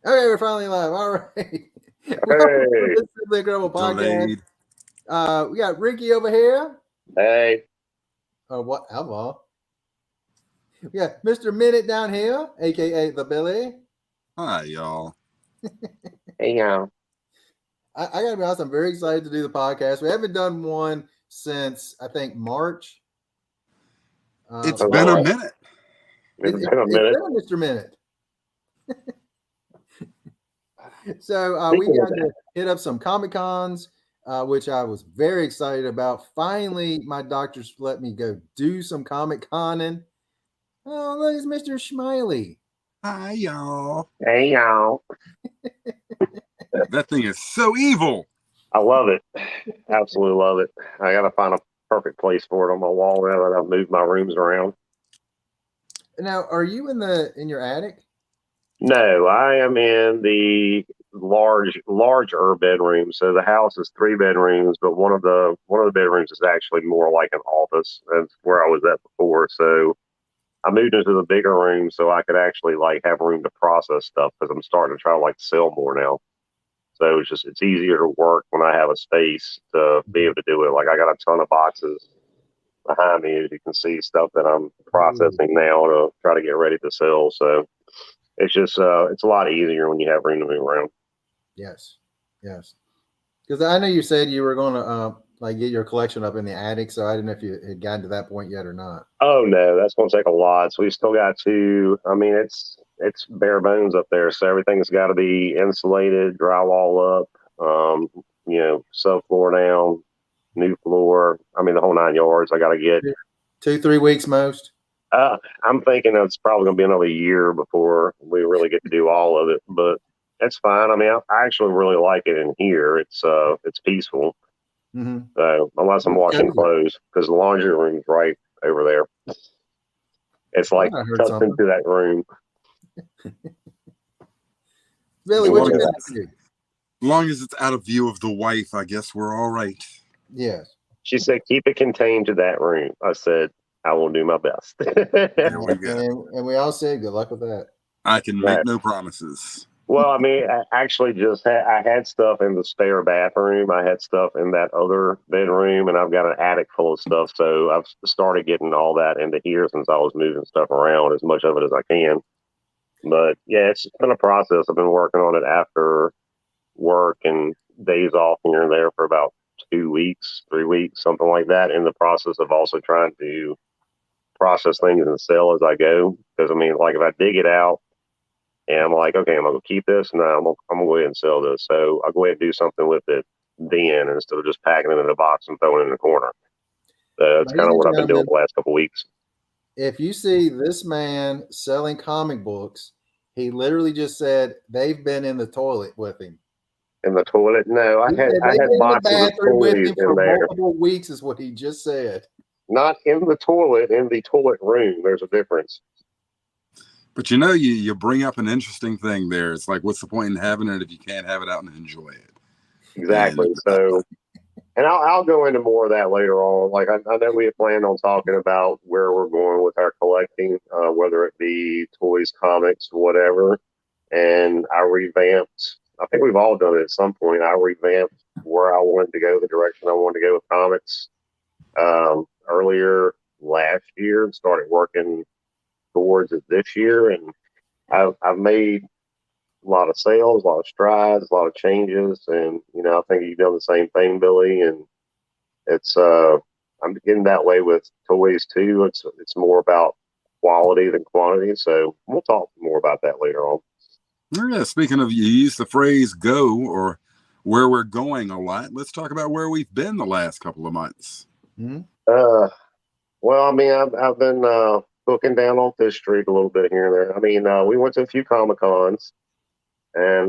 Okay, we're finally live. All right. Hey. This is the Incredible Podcast. Delayed. We got Ricky over here. Hey. What? Hello. We got Mr. Minute down here, aka the Billy. Hi, y'all. Hey, y'all. I gotta be honest, I'm very excited to do the podcast. We haven't done one since I think March. It's been a minute. It's been a minute. It's been Mr. Minute. So we got to hit up some Comic-Cons, which I was very excited about. Finally, my doctors let me go do some Comic-Conning. Oh, look, it's Mr. Smiley. Hi, y'all. Hey, y'all. That thing is so evil. I love it. Absolutely love it. I got to find a perfect place for it on my wall now that I've moved my rooms around. Now, are you in your attic? No, I am in the larger bedroom. So the house is 3 bedrooms, but one of the bedrooms is actually more like an office. That's where I was at before. So I moved into the bigger room so I could actually have room to process stuff because I'm starting to try to sell more now. So it's easier to work when I have a space to be able to do it. I got a ton of boxes behind me, as you can see, stuff that I'm processing now to try to get ready to sell. So it's just it's a lot easier when you have room to move around. Yes. Because I know you said you were going to get your collection up in the attic, so I didn't know if you had gotten to that point yet or not. Oh no, that's going to take a lot. So we still got to. I mean, it's bare bones up there, so everything's got to be insulated, drywall up, subfloor down, new floor. I mean, the whole 9 yards. I got to get 2-3 weeks most. I'm thinking it's probably going to be another year before we really get to do all of it, but it's fine. I mean, I actually really like it in here. It's peaceful. Mm-hmm. So unless I'm washing clothes, because the laundry room's right over there. It's tucked into that room. Billy, what you got to do? As long as it's out of view of the wife, I guess we're all right. Yes. She said, keep it contained to that room. I said, I will do my best. There we go. And we all said good luck with that. I can make no promises. Well, I mean, I actually I had stuff in the spare bathroom. I had stuff in that other bedroom, and I've got an attic full of stuff. So I've started getting all that into here since I was moving stuff around, as much of it as I can. But yeah, it's been a process. I've been working on it after work and days off here and there for about 2 weeks, 3 weeks, something like that, in the process of also trying to process things and sell as I go. Because I mean, if I dig it out and I'm like, okay, I'm gonna keep this, and I'm gonna go ahead and sell this. So I'll go ahead and do something with it then, instead of just packing it in a box and throwing it in the corner. So that's kind of what I've been doing the last couple of weeks. If you see this man selling comic books, he literally just said they've been in the toilet with him. In the toilet? No, I had boxes of toys in there. Multiple weeks is what he just said. Not in the toilet, in the toilet room. There's a difference. But you bring up an interesting thing there. It's like, what's the point in having it if you can't have it out and enjoy it? Exactly. And I'll go into more of that later on. I know we had planned on talking about where we're going with our collecting, whether it be toys, comics, whatever. And I revamped. I think we've all done it at some point. I revamped where I wanted to go, the direction I wanted to go with comics. Earlier last year, and started working towards it this year, and I've made a lot of sales, a lot of strides, a lot of changes, and I think you've done the same thing, Billy. And it's I'm getting that way with toys too. It's more about quality than quantity. So we'll talk more about that later on. Yeah, speaking of, you use the phrase "go" or where we're going a lot. Let's talk about where we've been the last couple of months. Mm-hmm. Well, I mean, I've been hooking down on Fish Street a little bit here and there. I mean, we went to a few Comic-Cons, and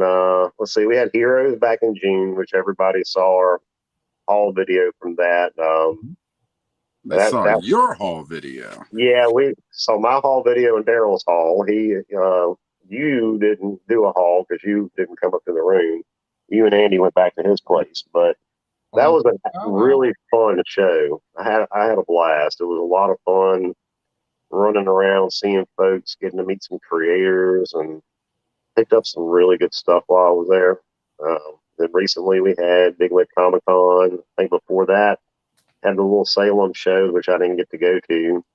let's see, we had Heroes back in June, which everybody saw our haul video from that. They saw your haul video. Yeah, we saw my haul video and Daryl's haul. You didn't do a haul because you didn't come up to the room. You and Andy went back to his place, but that was a really fun show. I had a blast. It was a lot of fun running around, seeing folks, getting to meet some creators, and picked up some really good stuff while I was there. Then recently we had Bigwig Comic-Con. I think before that, had the little Salem show, which I didn't get to go to.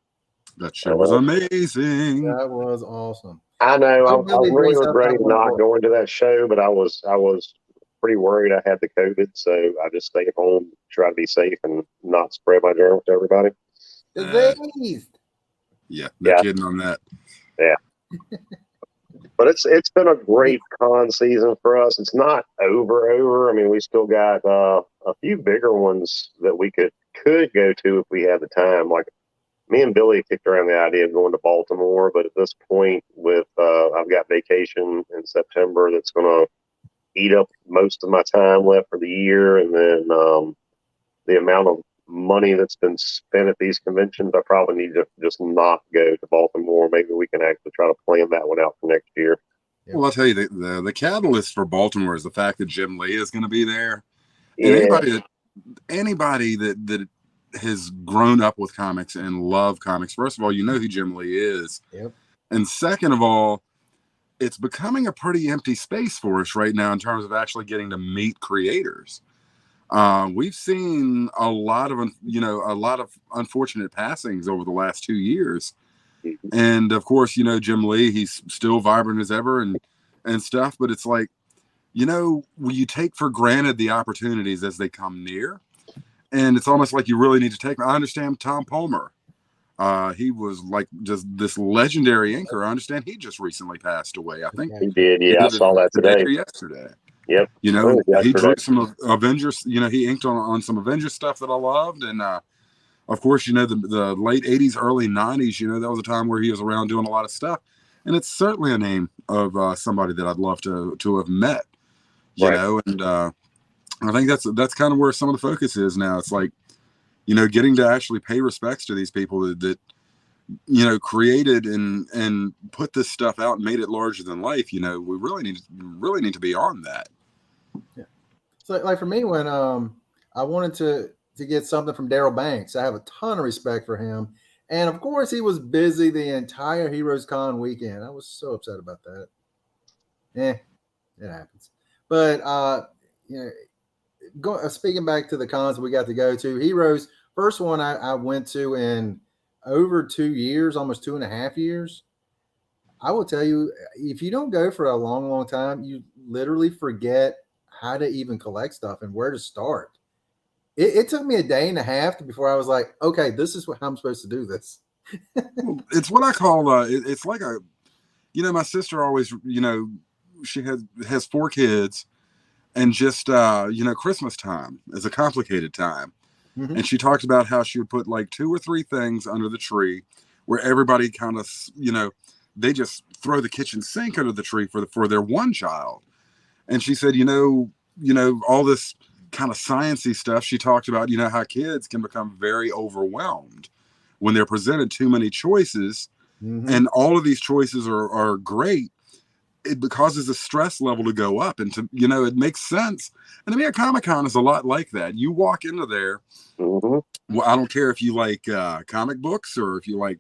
That show was amazing. That was awesome. I know. I was really brings up regretting that not one going to that show, but I was pretty worried I had the COVID, so I just stayed home, try to be safe and not spread my germs to everybody. disease. Yeah, no kidding on that. Yeah. But it's been a great con season for us. It's not over. I mean, we still got a few bigger ones that we could go to if we had the time. Like me and Billy kicked around the idea of going to Baltimore, but at this point, with I've got vacation in September that's going to eat up most of my time left for the year, and then the amount of money that's been spent at these conventions, I probably need to just not go to Baltimore. Maybe we can actually try to plan that one out for next year. Well, I'll tell you, the catalyst for Baltimore is the fact that Jim Lee is going to be there. Yeah. And anybody that has grown up with comics and love comics, first of all, you know who Jim Lee is. Yep. And second of all, it's becoming a pretty empty space for us right now in terms of actually getting to meet creators. We've seen a lot of unfortunate passings over the last 2 years. And of course, Jim Lee, he's still vibrant as ever and stuff, but it's like, when you take for granted the opportunities as they come near, and it's almost like you really need to take. I understand Tom Palmer. He was like just this legendary inker. I understand he just recently passed away. I think he did. Yeah, I saw that today. Or yesterday. Yep. He drew some Avengers. He inked on some Avengers stuff that I loved, and of course, the late '80s, early '90s. That was a time where he was around doing a lot of stuff, and it's certainly a name of somebody that I'd love to have met. And I think that's kind of where some of the focus is now. It's like, getting to actually pay respects to these people that created and put this stuff out and made it larger than life. We really need to be on that. Yeah. So like for me, when I wanted to get something from Daryl Banks, I have a ton of respect for him. And of course he was busy the entire Heroes Con weekend. I was so upset about that. It happens. But speaking back to the cons we got to go to, Heroes, first one I went to in over 2 years, almost 2.5 years. I will tell you, if you don't go for a long, long time, you literally forget how to even collect stuff and where to start. It took me a day and a half before I was like, okay, this is how I'm supposed to do this. It's what I call it's like my sister always, she has 4 kids, and just Christmas time is a complicated time. Mm-hmm. And she talked about how she would put like 2 or 3 things under the tree where everybody kind of, they just throw the kitchen sink under the tree for their one child. And she said, all this kind of sciencey stuff. She talked about, how kids can become very overwhelmed when they're presented too many choices. Mm-hmm. And all of these choices are great. It causes the stress level to go up, and it makes sense. And to me, a Comic-Con is a lot like that. You walk into there. Mm-hmm. Well, I don't care if you like comic books or if you like,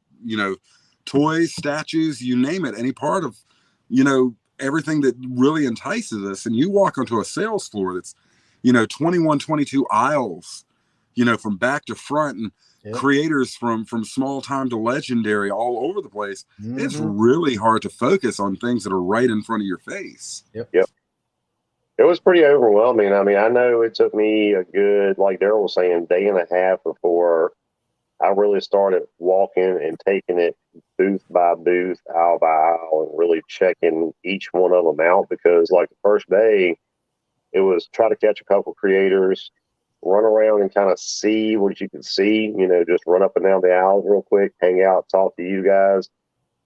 toys, statues, you name it, any part of, everything that really entices us. And you walk onto a sales floor that's, 21, 22 aisles, from back to front, and creators from small time to legendary all over the place. Mm-hmm. It's really hard to focus on things that are right in front of your face. Yep. It was pretty overwhelming. I mean, I know it took me a good, like Daryl was saying, day and a half before I really started walking and taking it booth by booth, aisle by aisle, and really checking each one of them out, because like the first day, it was try to catch a couple creators, run around and kind of see what you can see, just run up and down the aisles real quick, hang out, talk to you guys.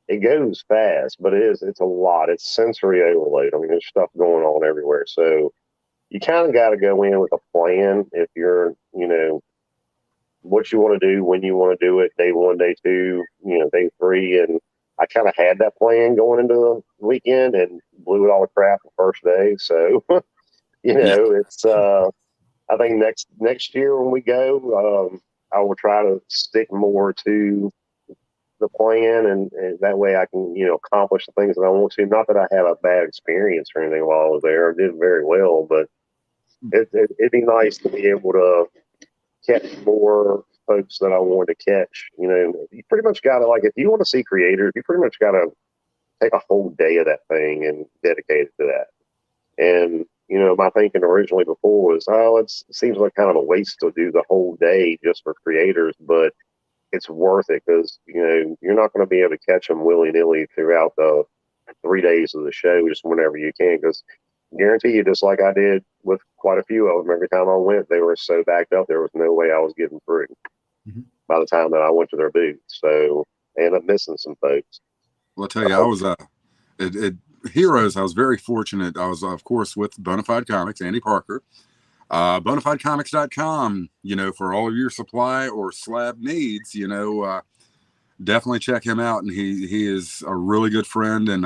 It goes fast, but it's a lot. It's sensory overload. I mean, there's stuff going on everywhere. So you kind of got to go in with a plan if you're, what you want to do, when you want to do it, day 1, day 2, day 3. And I kind of had that plan going into the weekend and blew it all to crap the first day. So, it's, I think next year when we go, I will try to stick more to the the plan, and that way I can, accomplish the things that I want to. Not that I had a bad experience or anything while I was there. I did very well, but it'd be nice to be able to catch more folks that I wanted to catch. You pretty much got to, like, if you want to see creators, you pretty much got to take a whole day of that thing and dedicate it to that. And, my thinking originally before was, it seems like kind of a waste to do the whole day just for creators, but it's worth it because, you're not going to be able to catch them willy-nilly throughout the 3 days of the show, just whenever you can, because guarantee you, just like I did with quite a few of them, every time I went, they were so backed up, there was no way I was getting through by the time that I went to their booth. So I ended up missing some folks. Well, I'll tell you, I was at Heroes. I was very fortunate. I was, of course, with Bonafide Comics, Andy Parker, bonafidecomics.com, for all of your supply or slab needs, definitely check him out. And he is a really good friend, and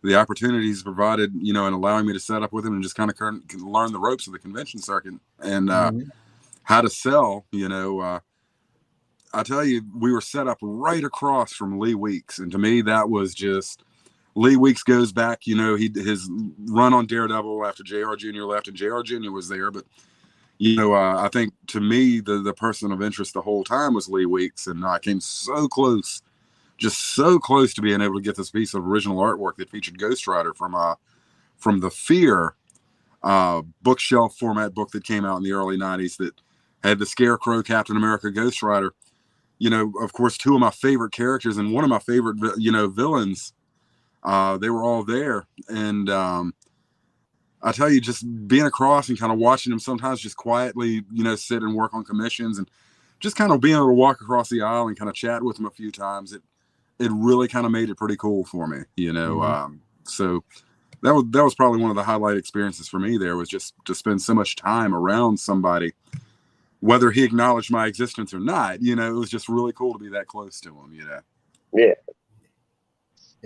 the opportunities provided, and allowing me to set up with him and just kind of learn the ropes of the convention circuit and how to sell, I tell you, we were set up right across from Lee Weeks. And to me, that was just, Lee Weeks goes back, his run on Daredevil after JR Jr. left, and JR Jr. was there. But, I think to me, the person of interest the whole time was Lee Weeks. And I came so close, just so close to being able to get this piece of original artwork that featured Ghost Rider from the Fear bookshelf format book that came out in the early 90s that had the Scarecrow, Captain America, Ghost Rider. Of course, two of my favorite characters and one of my favorite, villains. They were all there. And I tell you, just being across and kind of watching them sometimes just quietly, sit and work on commissions and just kind of being able to walk across the aisle and kind of chat with them a few times. It really kind of made it pretty cool for me, So that was probably one of the highlight experiences for me there, was just to spend so much time around somebody, whether he acknowledged my existence or not. It was just really cool to be that close to him, Yeah.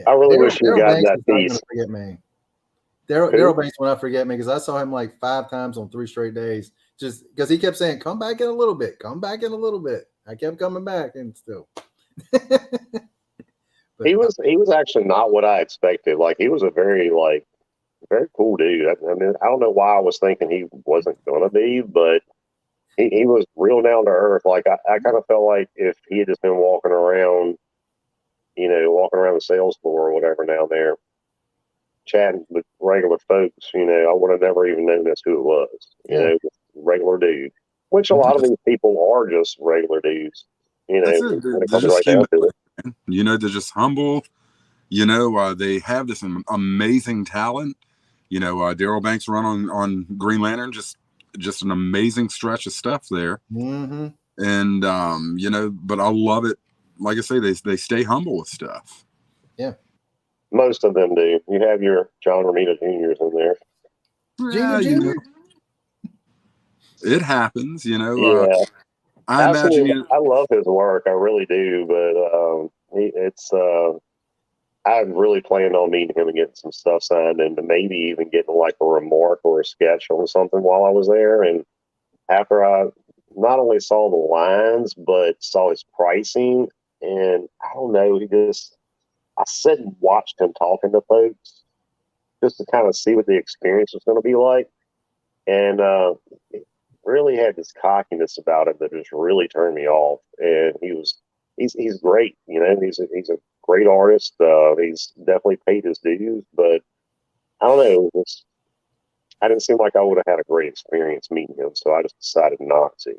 I really wish you got that piece. Forget me. Daryl Banks will not forget me, because I saw him like 5 times on 3 straight days, just because he kept saying, come back in a little bit, come back in a little bit. I kept coming back, and still. But he was actually not what I expected. Like, he was a very cool dude. I mean, I don't know why I was thinking he wasn't going to be, but he was real down to earth. Like, I kind of felt like if he had just been walking around the sales floor or whatever down there, chatting with regular folks, I would have never even noticed who it was. Just regular dude, which a lot of these people are just regular dudes. They're just humble. They have this amazing talent. Daryl Banks run on Green Lantern, just an amazing stretch of stuff there. And but I love it. Like I say, they stay humble with stuff. Yeah, most of them do. You have your John Romita Juniors in there. Junior. It happens. Yeah. I imagine I love his work, I really do, but I really planned on meeting him and getting some stuff signed, and maybe even getting like a remark or a sketch on something while I was there. And after I not only saw the lines, but saw his pricing, and I don't know, I sat and watched him talking to folks just to kind of see what the experience was going to be like. And really had this cockiness about it that just really turned me off. And he's great, he's a great artist. He's definitely paid his dues, but I don't know, I didn't seem like I would have had a great experience meeting him, so I just decided not to.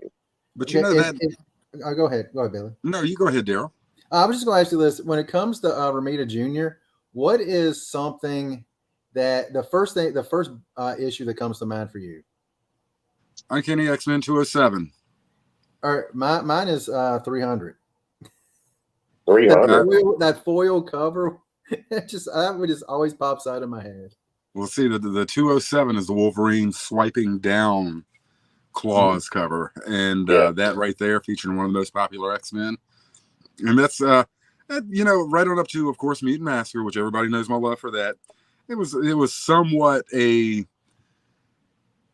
But go ahead, Billy. No, you go ahead, Daryl. I was just going to ask you this: when it comes to Romita Jr., what is something that the first issue that comes to mind for you? Uncanny X-Men 207. All right, mine is 300. 300. That foil cover, that would just always pops out of my head. We'll see, the 207 is the Wolverine swiping down claws cover, and that right there featuring one of the most popular X-Men. And that's right on up to, of course, Mutant Massacre, which everybody knows my love for that. It was somewhat a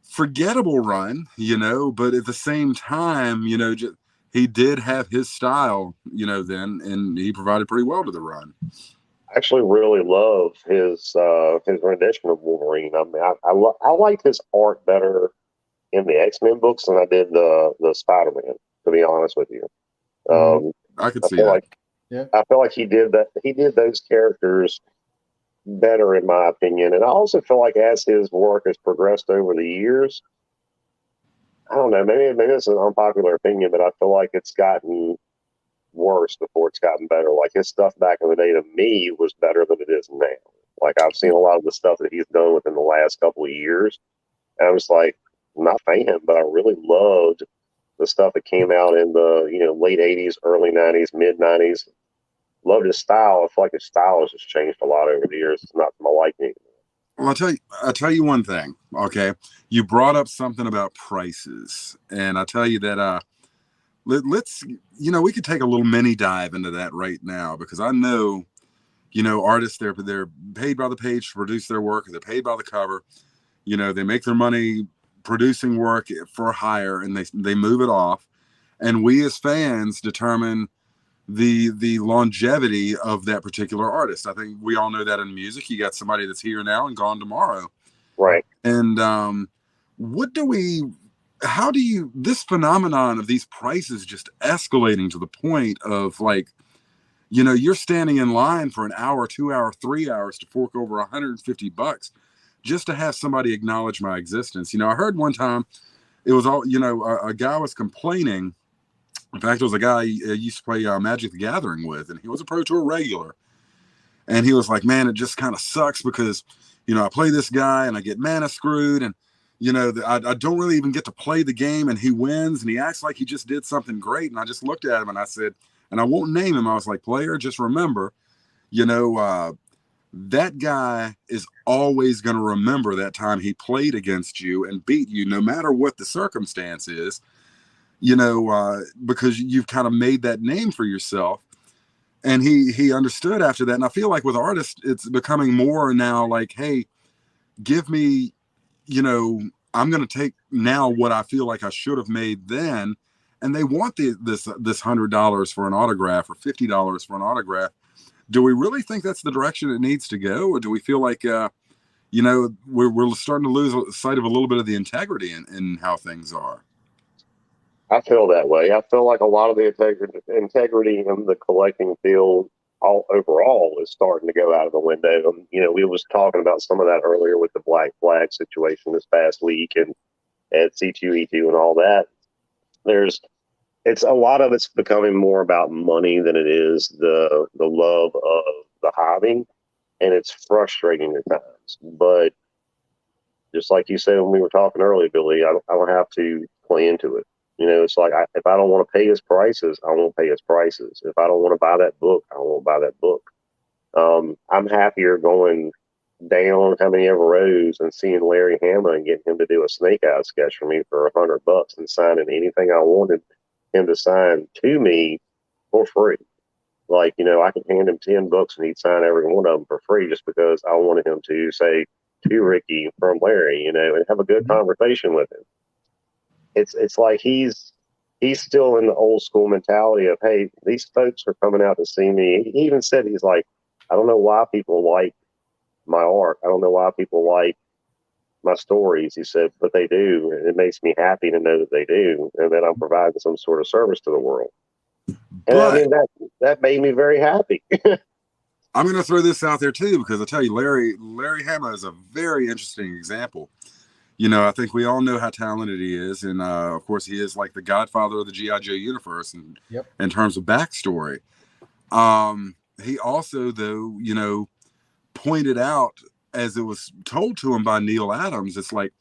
forgettable run, but at the same time, he he did have his style, then, and he provided pretty well to the run. I actually really love his rendition of Wolverine. I mean, I liked his art better in the X-Men books than I did the Spider-Man, to be honest with you. I could see that. I feel like he did those characters better, in my opinion. And I also feel like as his work has progressed over the years, I don't know, maybe it's an unpopular opinion, but I feel like it's gotten worse before it's gotten better. Like his stuff back in the day to me was better than it is now. Like I've seen a lot of the stuff that he's done within the last couple of years. And I was like, I'm not a fan, but I really loved the stuff that came out in the late 80s, early 90s, mid 90s. Loved his style. I feel like his style has just changed a lot over the years. It's not to my liking. Well, I'll tell you one thing. Okay, you brought up something about prices, and I'll tell you that let's we could take a little mini dive into that right now, because I know artists, they're paid by the page to produce their work, they're paid by the cover. They make their money producing work for hire, and they move it off, and we as fans determine the longevity of that particular artist. I think we all know that in music, you got somebody that's here now and gone tomorrow. Right. And how do you, this phenomenon of these prices just escalating to the point of like, you're standing in line for an hour, 2 hour, 3 hours to fork over $150 just to have somebody acknowledge my existence. I heard one time it was all, a guy was complaining. In fact, it was a guy I used to play Magic the Gathering with, and he was a Pro Tour regular. And he was like, man, it just kind of sucks because, I play this guy and I get mana screwed, and, I don't really even get to play the game, and he wins and he acts like he just did something great. And I just looked at him and I said, and I won't name him, I was like, player, just remember, that guy is always going to remember that time he played against you and beat you, no matter what the circumstance is. Because you've kind of made that name for yourself. And he understood after that. And I feel like with artists, it's becoming more now like, hey, give me, I'm going to take now what I feel like I should have made then. And they want this $100 for an autograph or $50 for an autograph. Do we really think that's the direction it needs to go? Or do we feel like, we're starting to lose sight of a little bit of the integrity in how things are? I feel that way. I feel like a lot of the integrity in the collecting field overall is starting to go out of the window. We was talking about some of that earlier with the Black Flag situation this past week and at C2E2 and all that. It's a lot of it's becoming more about money than it is the love of the hobby, and it's frustrating at times. But just like you said when we were talking earlier, Billy, I don't have to play into it. It's like if I don't want to pay his prices, I won't pay his prices. If I don't want to buy that book, I won't buy that book. I'm happier going down how many ever rows and seeing Larry Hama and getting him to do a Snake Eyes sketch for me for $100 and signing anything I wanted him to sign to me for free. Like, I could hand him 10 books and he'd sign every one of them for free just because I wanted him to say to Ricky from Larry, and have a good conversation with him. It's like he's still in the old school mentality of, hey, these folks are coming out to see me. He even said, he's like, I don't know why people like my art. I don't know why people like my stories. He said, but they do. And it makes me happy to know that they do and that I'm providing some sort of service to the world. And I mean, that made me very happy. I'm going to throw this out there too, because I tell you, Larry Hama is a very interesting example. I think we all know how talented he is. And of course, he is like the godfather of the G.I. Joe universe in terms of backstory. He also, though, pointed out, as it was told to him by Neil Adams, it's like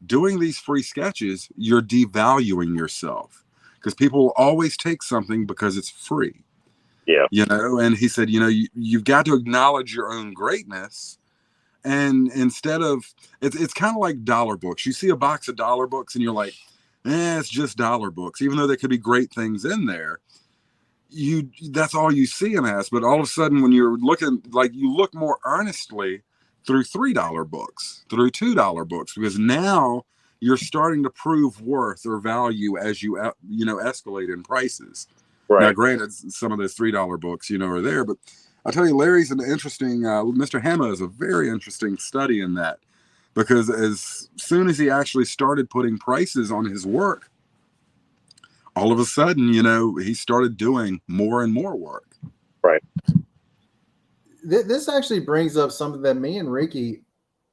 doing these free sketches, you're devaluing yourself because people will always take something because it's free. Yeah. And he said, you've got to acknowledge your own greatness. And instead of, it's kind of like dollar books. You see a box of dollar books and you're like, it's just dollar books, even though there could be great things in there. That's all you see them as. But all of a sudden, when you're looking, like, you look more earnestly through $3 books, through $2 books, because now you're starting to prove worth or value as you escalate in prices. Right. Now, granted, some of those $3 books, are there, but I'll tell you, Larry's an interesting. Mr. Hema is a very interesting study in that, because as soon as he actually started putting prices on his work, all of a sudden, he started doing more and more work. Right. This actually brings up something that me and Ricky,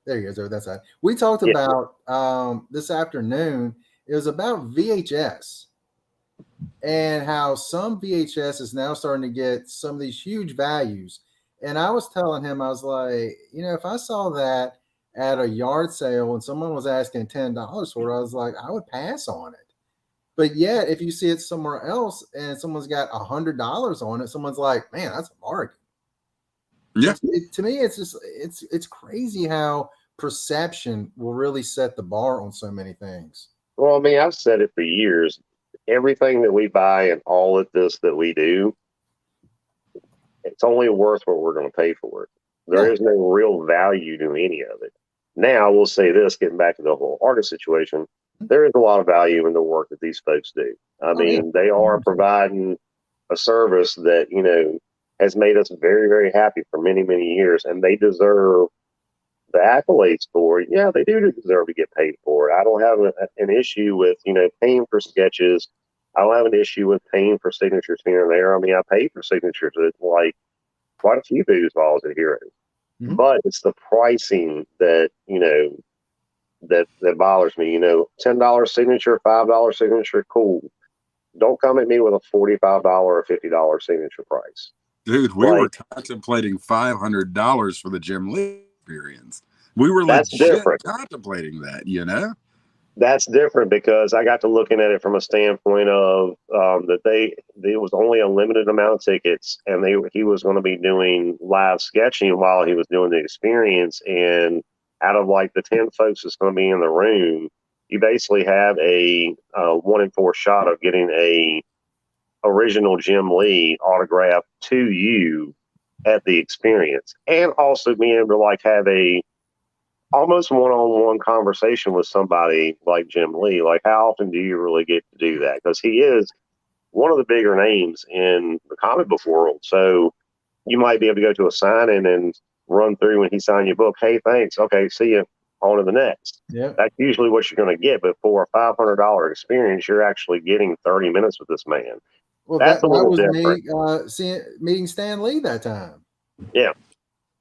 there he is over that side, we talked about this afternoon. It was about VHS and how some VHS is now starting to get some of these huge values. And I was telling him, I was like, if I saw that at a yard sale and someone was asking $10 for it, I was like, I would pass on it. But yet, if you see it somewhere else and someone's got $100 on it, someone's like, man, that's a bargain. Yeah. To me, it's just it's crazy how perception will really set the bar on so many things. Well, I mean, I've said it for years. Everything that we buy and all of this that we do, it's only worth what we're going to pay for it. There is no real value to any of it. Now, we'll say this, getting back to the whole artist situation, there is a lot of value in the work that these folks do. I mean, they are providing a service that, has made us very, very happy for many, many years, and they deserve the accolades for it. Yeah, they do deserve to get paid for it. I don't have an issue with, paying for sketches. I don't have an issue with paying for signatures here and there. I mean, I pay for signatures at like quite a few booze balls at Heroes. Mm-hmm. But it's the pricing that, that bothers me. $10 signature, $5 signature, cool. Don't come at me with a $45 or $50 signature price. Dude, we were contemplating $500 for the Jim Lee experience. We were legit contemplating that, That's different, because I got to looking at it from a standpoint of that there was only a limited amount of tickets, and he was going to be doing live sketching while he was doing the experience. And out of like the 10 folks that's going to be in the room, you basically have a 1 in 4 shot of getting a original Jim Lee autograph to you at the experience, and also being able to like have a almost one-on-one conversation with somebody like Jim Lee. Like, how often do you really get to do that? Because he is one of the bigger names in the comic book world. So you might be able to go to a signing and run through when he signed your book. Hey, thanks. Okay, see you. On to the next. Yeah, that's usually what you're going to get. But for a $500 experience, you're actually getting 30 minutes with this man. Well, that was me meeting Stan Lee that time. Yeah.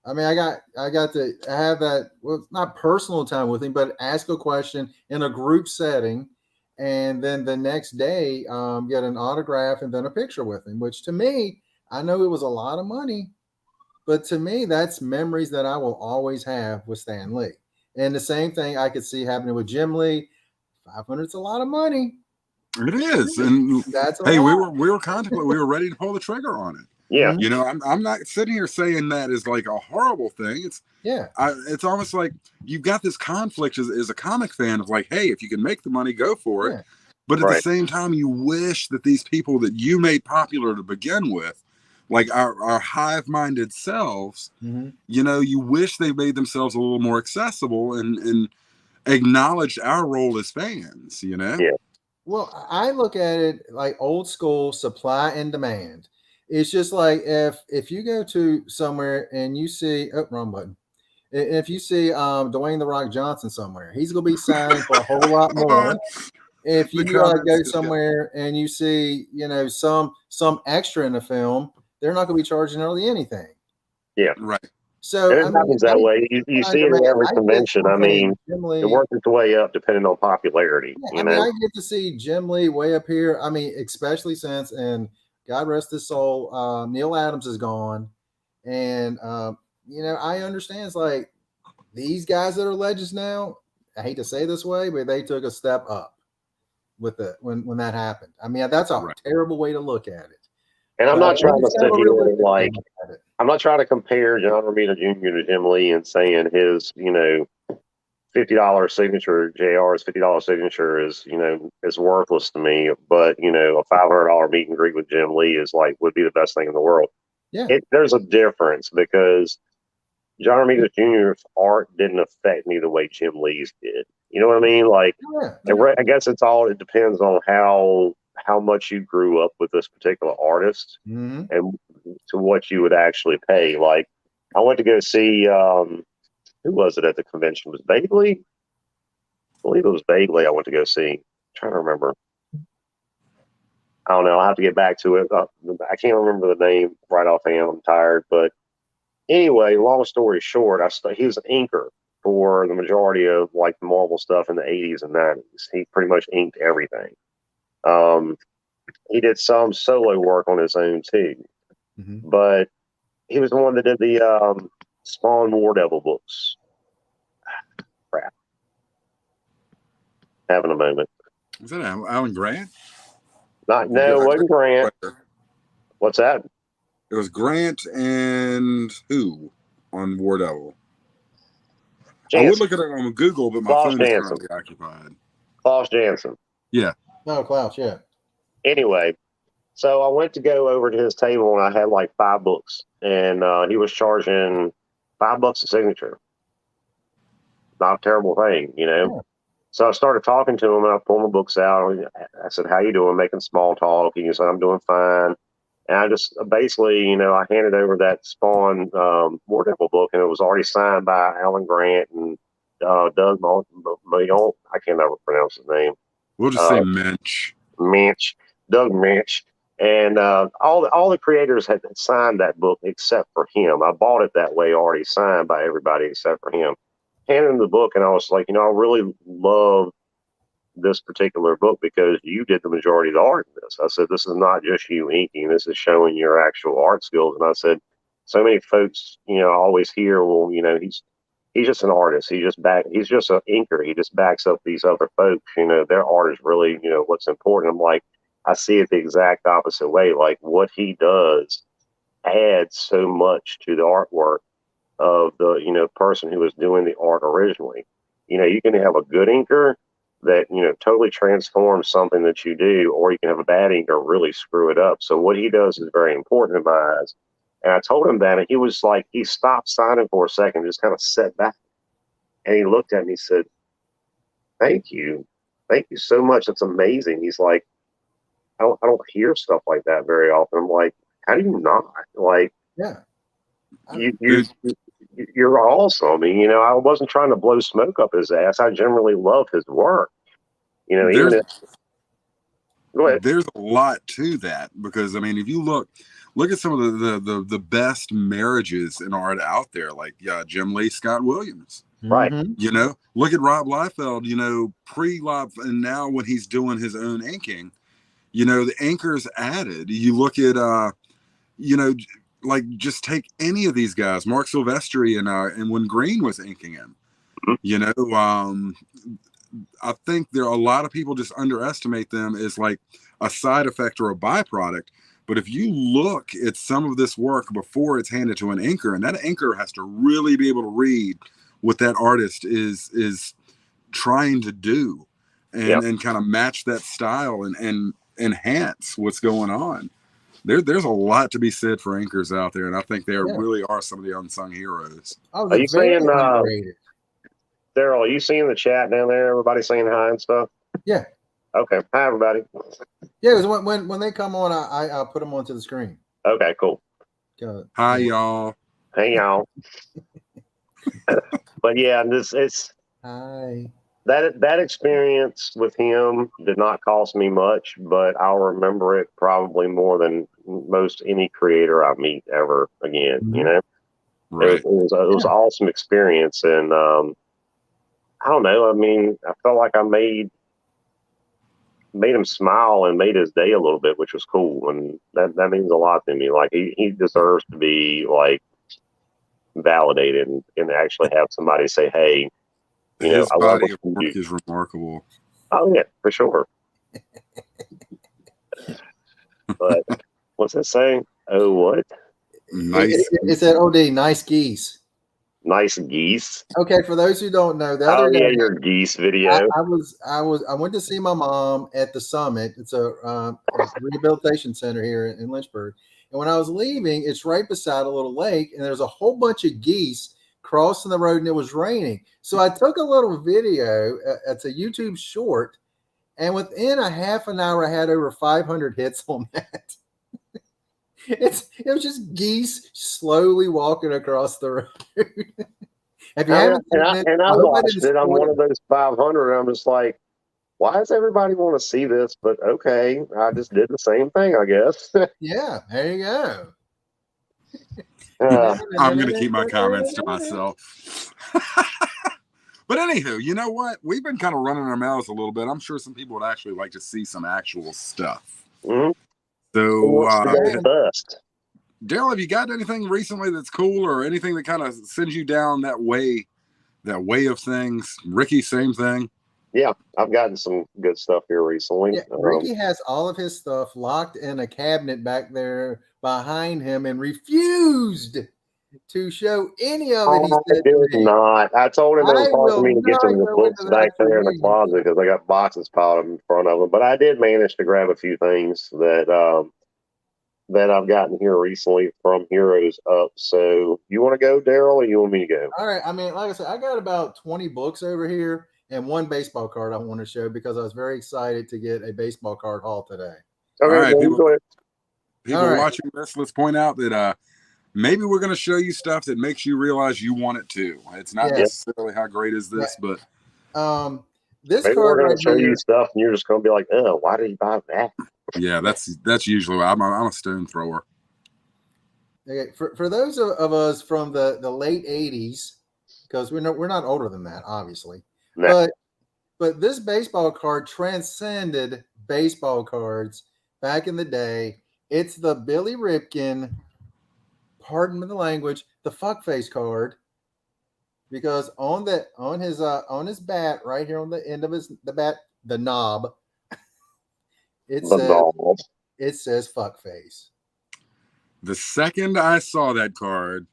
I mean, I got to have that, well, not personal time with him, but ask a question in a group setting. And then the next day, get an autograph and then a picture with him, which to me, I know it was a lot of money, but to me, that's memories that I will always have with Stan Lee. And the same thing I could see happening with Jim Lee. 500 is a lot of money. It is. And that's hey, we were contemplating, we were ready to pull the trigger on it. Yeah. I'm not sitting here saying that is like a horrible thing. It's almost like you've got this conflict as a comic fan of like, hey, if you can make the money, go for it. Yeah. But at the same time, you wish that these people that you made popular to begin with, like our hive-minded selves, you wish they made themselves a little more accessible and acknowledged our role as fans, Yeah. Well, I look at it like old school supply and demand. It's just like if you go to somewhere and you see wrong button. If you see Dwayne The Rock Johnson somewhere, he's gonna be signing for a whole lot more. If you go somewhere and you see, some extra in the film, they're not gonna be charging hardly anything. Yeah. Right. So it happens that way. You see it at every convention. I mean, it works its way up depending on popularity. Yeah, I get to see Jim Lee way up here. I mean, especially since, and God rest his soul, Neil Adams is gone. And, I understand it's like these guys that are legends now, I hate to say this way, but they took a step up with it when that happened. I mean, that's a terrible way to look at it. And I'm not trying to sit here and like, I'm not trying to compare John Romita Jr. to Jim Lee and saying his, $50 signature, JR's $50 signature is worthless to me. But, a $500 meet and greet with Jim Lee would be the best thing in the world. Yeah. There's a difference because John Romita Jr.'s art didn't affect me the way Jim Lee's did. You know what I mean? Like, Yeah. I guess it depends on how much you grew up with this particular artist Mm-hmm. and to what you would actually pay. Like, I went to go see who was it at the convention? Was Bagley? I believe it was Bagley. I went to go see. I'm trying to remember. I don't know. I'll have to get back to it. I can't remember the name right offhand. I'm tired, but anyway, long story short, he was an inker for the majority of like the Marvel stuff in the 80s and 90s. He pretty much inked everything. He did some solo work on his own too, but he was the one that did the Spawn War Devil books. Crap. Having a moment. Was that Alan Grant? No, it wasn't Grant. What's that? It was Grant and who on War Devil? Jansen. I would look at it on Google, but my phone is currently occupied. Klaus Janson. Yeah. Oh, Klaus, yeah. Anyway, so I went to go over to his table and I had like 5 books, and he was charging $5 a signature. Not a terrible thing, you know. Yeah. So I started talking to him, and I pulled my books out. I said, "How you doing?" Making small talk. He said, "I'm doing fine." And I just basically, you know, I handed over that Spawn War Devil book, and it was already signed by Alan Grant and Doug Million. I can't ever pronounce his name. We'll just say Minch. Doug Minch. And all the creators had signed that book except for him. I bought it that way, already signed by everybody except for him. Handed him the book, and I was like, you know, I really love this particular book because you did the majority of the art in this. I said, this is not just you inking, this is showing your actual art skills. And I said, so many folks, you know, always hear, well, you know, he's just an artist. He's just an inker. He just backs up these other folks. You know, their art is really, you know, what's important. I'm like, I see it the exact opposite way. Like, what he does adds so much to the artwork of the, you know, person who was doing the art originally. You know, you can have a good inker that, you know, totally transforms something that you do, or you can have a bad inker really screw it up. So what he does is very important in my eyes. And I told him that, and he was like, he stopped signing for a second, just kind of sat back, and he looked at me and said, thank you so much, that's amazing. He's like, I don't hear stuff like that very often. I'm like, how do you not? Like, yeah, you're awesome. I mean, you know, I wasn't trying to blow smoke up his ass. I generally love his work. You know, go ahead. There's a lot to that, because I mean, if you look at some of the best marriages in art out there, like Jim Lee, Scott Williams, right? You know, look at Rob Liefeld. You know, pre-Life, and now when he's doing his own inking, you know, the inkers added. You look at you know, like, just take any of these guys, Mark Silvestri and when Green was inking him, you know, I think there are a lot of people just underestimate them as like a side effect or a byproduct. But if you look at some of this work before it's handed to an inker, and that inker has to really be able to read what that artist is trying to do, and kind of match that style and enhance what's going on. There's a lot to be said for inkers out there, and I think there really are some of the unsung heroes. Are you saying, Daryl, are you seeing the chat down there? Everybody saying hi and stuff? Yeah. Okay. Hi, everybody. Yeah, because when they come on, I put them onto the screen. Okay, cool. Hi, y'all. Hey, y'all. But yeah, it's hi. That experience with him did not cost me much, but I'll remember it probably more than most any creator I meet ever again. You know, right? It was an awesome experience, and I don't know. I mean, I felt like I made him smile and made his day a little bit, which was cool, and that means a lot to me. Like, he deserves to be like validated and actually have somebody say, "Hey, you know, his body of work is remarkable." Oh yeah, for sure. But what's that saying? Oh, what? Nice. It said, "OD, nice geese." Nice geese. Okay, for those who don't know, the other day, your geese video. I went to see my mom at the Summit. It's a rehabilitation center here in Lynchburg. And when I was leaving, it's right beside a little lake, and there's a whole bunch of geese crossing the road and it was raining. So I took a little video. It's a YouTube short. And within a half an hour, I had over 500 hits on that. It was just geese slowly walking across the road. If you haven't seen it, I watched it. I'm one of those 500. I'm just like, why does everybody want to see this? But okay, I just did the same thing, I guess. Yeah, there you go. I'm going to keep my comments to myself. But anywho, you know what? We've been kind of running our mouths a little bit. I'm sure some people would actually like to see some actual stuff. Mm-hmm. So, Daryl, have you got anything recently that's cool, or anything that kind of sends you down that way of things? Ricky, same thing. Yeah, I've gotten some good stuff here recently. Yeah, Ricky has all of his stuff locked in a cabinet back there behind him and refused to show any of it. He said not. I told him it was hard for me to get to the books back there in the closet because I got boxes piled up in front of them. But I did manage to grab a few things that that I've gotten here recently from Heroes Up. So you want to go, Daryl, or you want me to go? All right. I mean, like I said, I got about 20 books over here and one baseball card I want to show because I was very excited to get a baseball card haul today. Okay, all right, people watching this, let's point out that maybe we're going to show you stuff that makes you realize you want it too. It's not necessarily how great is this, but this maybe card we're going to show you stuff and you're just going to be like, oh, why did you buy that? Yeah, that's usually why I'm a stone thrower. Okay, for those of us from the late 80s, because we're not older than that, obviously. No. But this baseball card transcended baseball cards back in the day. It's the Billy Ripken, pardon me the language, the fuckface card. Because on his bat right here on the end of the knob, it says fuckface. The second I saw that card,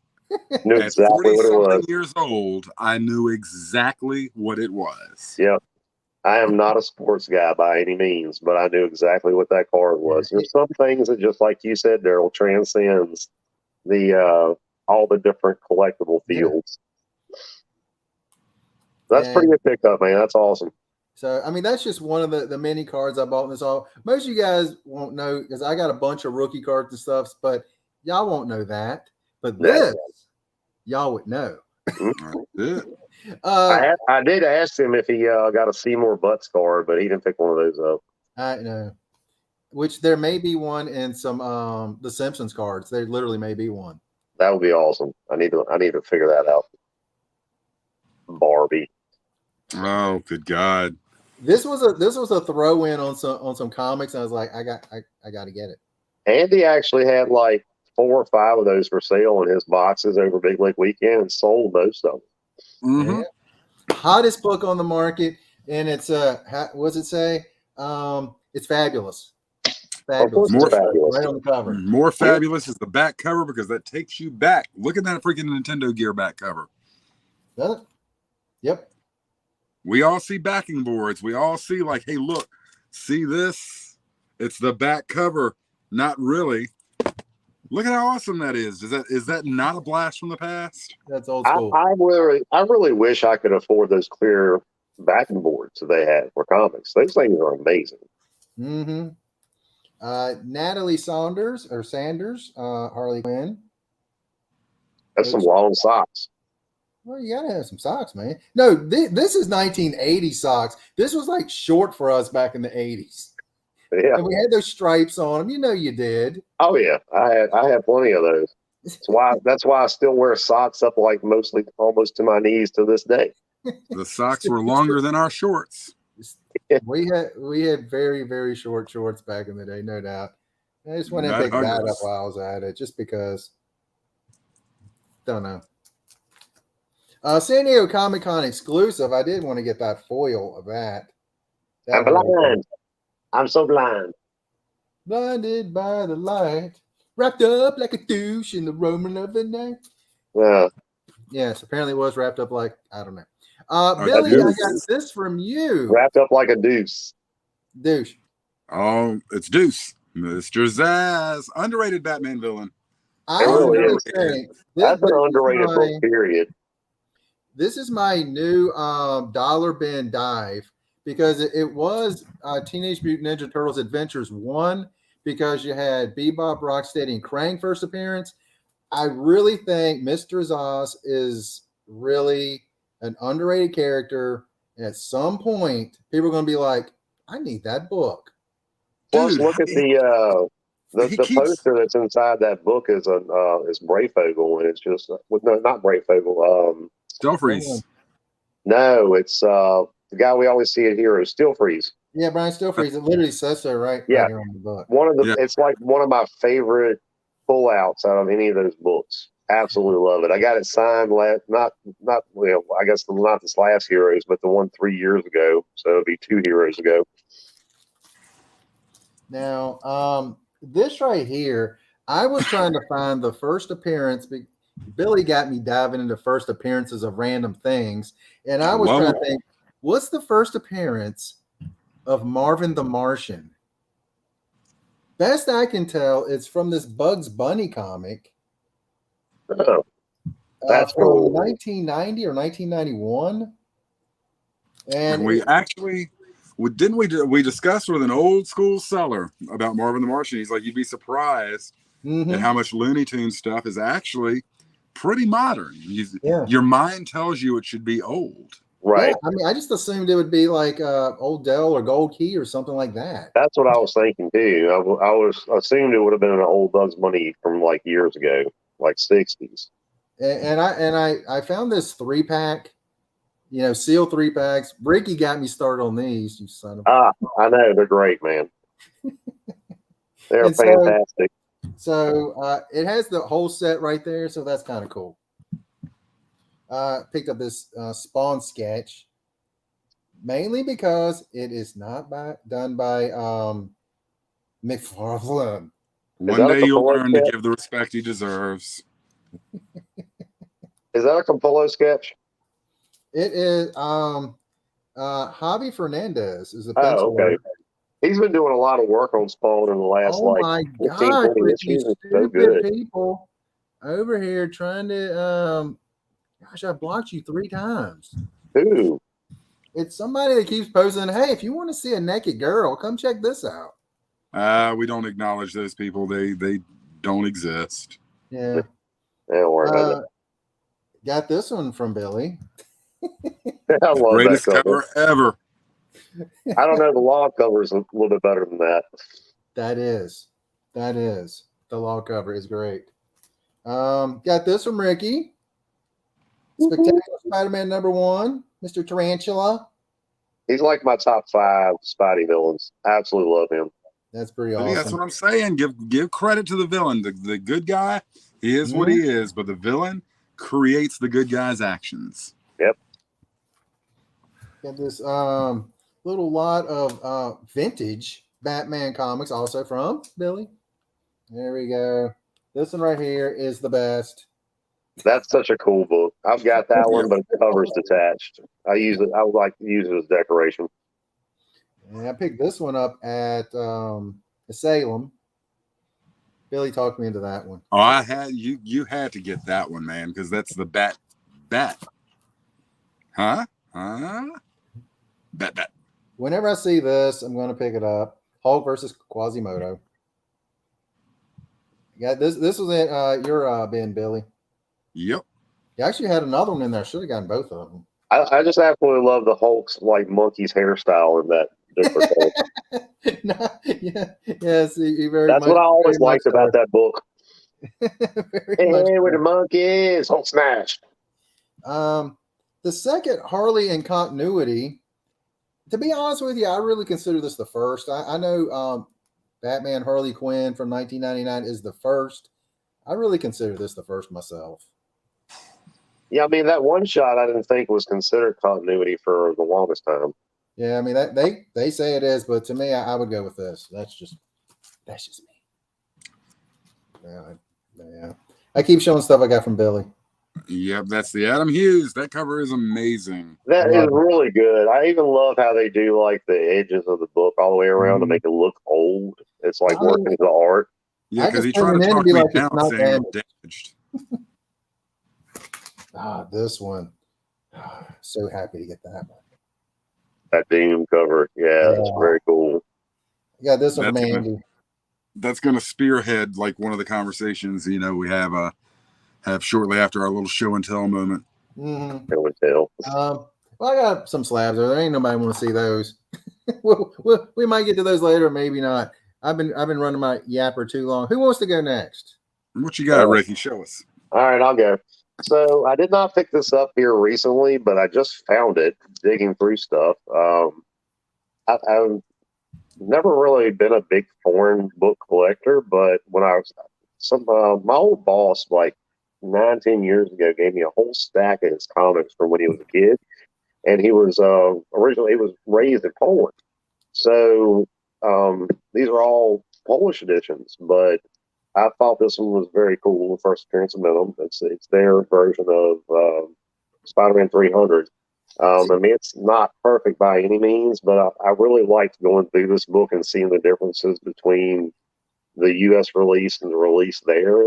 knew at exactly 40-something years old, I knew exactly what it was. Yep. I am not a sports guy by any means, but I knew exactly what that card was. There's some things that, just like you said, Daryl, transcends the all the different collectible fields. That's pretty good pickup, man. That's awesome. So, I mean, that's just one of the many cards I bought in this all. Most of you guys won't know because I got a bunch of rookie cards and stuff, but y'all won't know that. But this, y'all would know. I did ask him if he got a Seymour Butts card, but he didn't pick one of those up. I know. Which there may be one in some the Simpsons cards. There literally may be one. That would be awesome. I need to figure that out. Barbie. Oh, good God. This was a throw in on some comics. I was like, I got to get it. Andy actually had like 4 or 5 of those for sale in his boxes over Big Lake Weekend and sold most of them. Mm-hmm. Yeah. Hottest book on the market, and it's what's it say? It's fabulous. Fabulous. More fabulous. Right on the cover. More fabulous is the back cover because that takes you back. Look at that freaking Nintendo Gear back cover. Does it? Yep. We all see backing boards. We all see like, hey, look, see this? It's the back cover. Not really. Look at how awesome that is. Is that not a blast from the past? That's old school. I really wish I could afford those clear backing boards that they had for comics. Those things are amazing. Mm-hmm. Natalie Sanders, Harley Quinn. That's some long socks. Well, you gotta have some socks, man. No, this is 1980 socks. This was like short for us back in the 80s. Yeah, and we had those stripes on them. You know, you did. Oh yeah, I had plenty of those. That's why I still wear socks up like almost to my knees to this day. The socks were longer than our shorts. We had very, very short shorts back in the day, no doubt. I just went and picked that up while I was at it, just because. Don't know. San Diego Comic-Con exclusive. I did want to get that foil of that. I'm blind. I'm so blind. Blinded by the light, wrapped up like a douche in the Roman of the night. Yeah. Yes, apparently it was wrapped up like, I don't know. Billy, I got this from you. Wrapped up like a deuce. Douche. Oh, it's Deuce. Mr. Zaz. Underrated Batman villain. That's an underrated book, period. this is my new dollar bin dive because it was Teenage Mutant Ninja Turtles Adventures 1 because you had Bebop, Rocksteady, and Krang first appearance. I really think Mr. Zos is really an underrated character. And at some point, people are going to be like, I need that book. Plus, Dude, look at the poster that's inside that book is Brayfogle, and it's just no, not Brayfogle. Stelfreeze. No, it's the guy we always see at Heroes, Stillfreeze. Yeah, Brian Stillfreeze. It literally says so right here on the book. It's like one of my favorite pullouts out of any of those books. Absolutely love it. I got it signed not I guess not this last Heroes, but the one 3 years ago. So it'll be 2 Heroes ago. Now, this right here, I was trying to find the first appearance. Billy got me diving into first appearances of random things, and I was trying to think, what's the first appearance of Marvin the Martian? Best I can tell, it's from this Bugs Bunny comic. Oh, that's from 1990 or 1991. And we discussed with an old school seller about Marvin the Martian. He's like, you'd be surprised at how much Looney Tunes stuff is actually pretty modern. Your mind tells you it should be old. Right. Yeah, I mean, I just assumed it would be like Old Dell or Gold Key or something like that. That's what I was thinking too. I was assumed it would have been an old Bugs Bunny from like years ago, like 60s. And I found this 3-pack, sealed 3-packs. Ricky got me started on these. You son of I know, they're great, man. They're fantastic. So it has the whole set right there, so that's kind of cool. Picked up this Spawn sketch mainly because it is not done by McFarlane. One day you'll learn to give the respect he deserves. Is that a Capullo sketch? It is. Javi Fernandez is the penciler. Oh, okay. He's been doing a lot of work on Spawn in the last 15, 20 issues. So good. People over here trying to. Gosh, I blocked you 3 times. Who? It's somebody that keeps posting, hey, if you want to see a naked girl, come check this out. We don't acknowledge those people. They don't exist. Yeah. Don't worry about it. Got this one from Billy. I love greatest that cover ever. I don't know. The law cover is a little bit better than that. That is. The law cover is great. Got this from Ricky. Spectacular Spider-Man #1, Mr. Tarantula. He's like my top 5 Spidey villains. I absolutely love him. That's pretty awesome. That's what I'm saying. Give credit to the villain. The good guy, he is what he is, but the villain creates the good guy's actions. Yep. Got this little lot of vintage Batman comics also from Billy. There we go. This one right here is the best. That's such a cool book. I've got that one, but the cover's detached. I would like to use it as decoration. And I picked this one up at Salem. Billy talked me into that one. Oh, I had you had to get that one, man, because that's the bat. Huh? Bet. Whenever I see this, I'm going to pick it up. Hulk versus Quasimodo. Yeah, this was in your bin, Billy. Yep. You actually had another one in there. Should have gotten both of them. I just absolutely love the Hulk's like monkey's hairstyle in that different Yes, that's what I always liked about that book. Hey, with the monkeys, Hulk smash. The second Harley in continuity. To be honest with you, I really consider this the first. I know Batman Harley Quinn from 1999 is the first. I really consider this the first myself. Yeah, I mean that one shot I didn't think was considered continuity for the longest time. Yeah, I mean that they say it is, but to me, I would go with this. That's just me. Yeah. I keep showing stuff I got from Billy. Yep, that's the Adam Hughes. That cover is amazing. That is really good. I even love how they do like the edges of the book all the way around to make it look old. It's like working the art. Yeah, because he tried to talk me down saying I'm damaged. This one. So happy to get that one. That Doom cover, yeah, it's very cool. Yeah, this one from Andy. That's going to spearhead like one of the conversations we have shortly after our little show and tell moment. Mm-hmm. Show and tell. Well, I got some slabs there. There ain't nobody want to see those. we might get to those later, maybe not. I've been running my yapper too long. Who wants to go next? What you got, Ricky? Show us. All right, I'll go. So I did not pick this up here recently, but I just found it digging through stuff. I've never really been a big foreign book collector, but when I was my old boss, like 9-10 years ago, gave me a whole stack of his comics from when he was a kid, and he was originally raised in Poland, so these are all Polish editions, but I thought this one was very cool. The first appearance of Venom. It's their version of Spider-Man 300. I mean, it's not perfect by any means, but I really liked going through this book and seeing the differences between the U.S. release and the release there.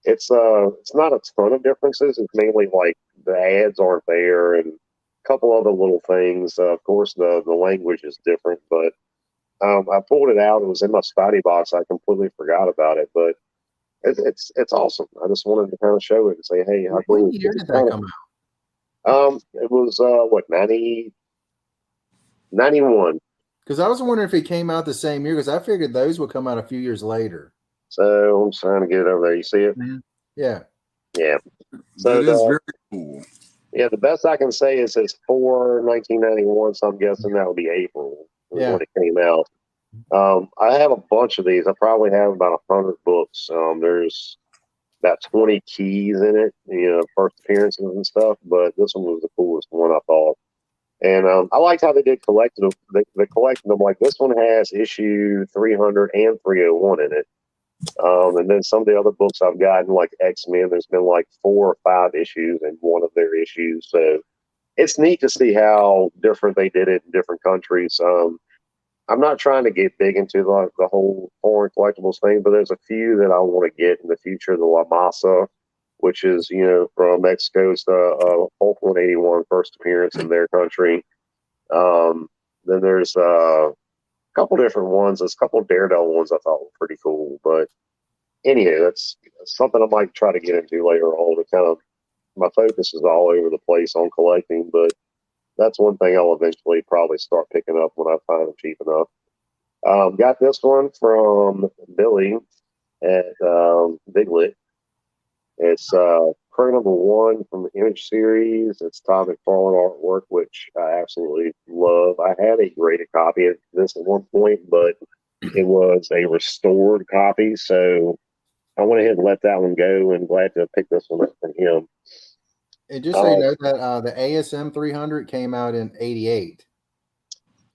It's not a ton of differences. It's mainly like the ads aren't there and a couple other little things. Of course, the language is different, but I pulled it out. It was in my Spidey box. I completely forgot about it, but it's awesome. I just wanted to kind of show it and say, hey, how cool. What year did that come out? It was 91. Because I was wondering if it came out the same year, because I figured those would come out a few years later. So I'm trying to get it over there. You see it? Yeah. Yeah. So that is very cool. Yeah, the best I can say is it's for 1991, so I'm guessing that would be April when it came out. I have a bunch of these. I probably have about 100 books. There's about 20 keys in it, first appearances and stuff, but this one was the coolest one, I thought. And I liked how they did collected them. They collected them. Like this one has issue 300 and 301 in it. And then some of the other books I've gotten, like X-Men, there's been like 4 or 5 issues in one of their issues. So it's neat to see how different they did it in different countries. I'm not trying to get big into the whole foreign collectibles thing, but there's a few that I want to get in the future. The La Masa, which is, from Mexico's Hulk 181 first appearance in their country. Then there's a couple different ones. There's a couple of Daredevil ones I thought were pretty cool. But anyway, that's something I might try to get into later on. My focus is all over the place on collecting, but that's one thing I'll eventually probably start picking up when I find them cheap enough. Got this one from Billy at Bigwig. It's print number 1 from the Image series. It's Todd McFarlane artwork, which I absolutely love. I had a graded copy of this at one point, but it was a restored copy, so I went ahead and let that one go, and glad to pick this one up from him. And just so you know that the ASM 300 came out in 88.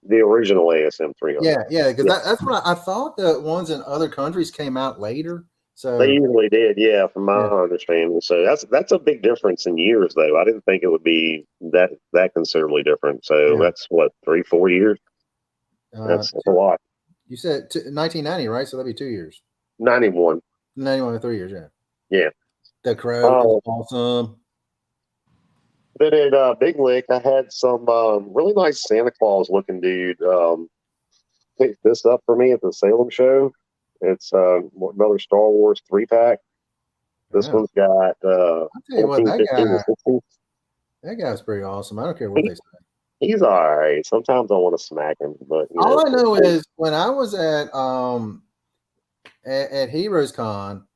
The original ASM 300. Yeah, because that's what I thought. The ones in other countries came out later. So they usually did, yeah, from my understanding. So that's a big difference in years, though. I didn't think it would be that considerably different. So that's what, 3-4 years. That's a lot. You said 1990, right? So that'd be 2 years. 91. 91, 3 years, yeah. Yeah. The Crow, awesome. Then at Bigwig, I had some really nice Santa Claus looking dude pick this up for me at the Salem show. It's another Star Wars 3-pack. This one's got I'll tell you what, 15, 16. That guy's pretty awesome. I don't care what they say. He's all right. Sometimes I want to smack him, but all I know is when I was at Heroes Con,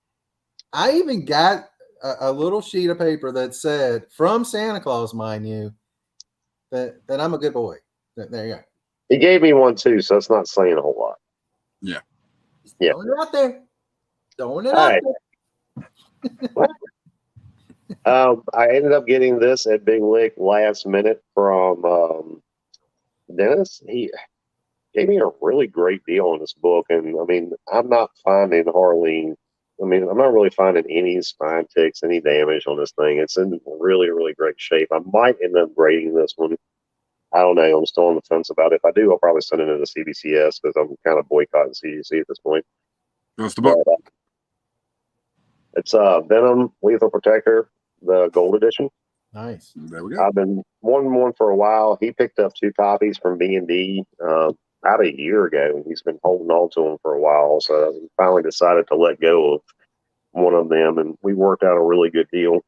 I even got a little sheet of paper that said, from Santa Claus, mind you, that I'm a good boy. There you go. He gave me one too, so it's not saying a whole lot. Yeah. Yeah. Throwing it out there. Throwing it out there. I ended up getting this at Bigwig last minute from Dennis. He gave me a really great deal on this book, and I mean, I'm not finding Harley. I mean, I'm not really finding any spine ticks, any damage on this thing. It's in really, really great shape. I might end up grading this one. I don't know. I'm still on the fence about it. If I do, I'll probably send it to the CBCS because I'm kind of boycotting CDC at this point. What's the book? It's Venom Lethal Protector, the gold edition. Nice. There we go. I've been wanting one for a while. He picked up 2 copies from B&D about a year ago. He's been holding on to them for a while, so he finally decided to let go of one of them, and we worked out a really good deal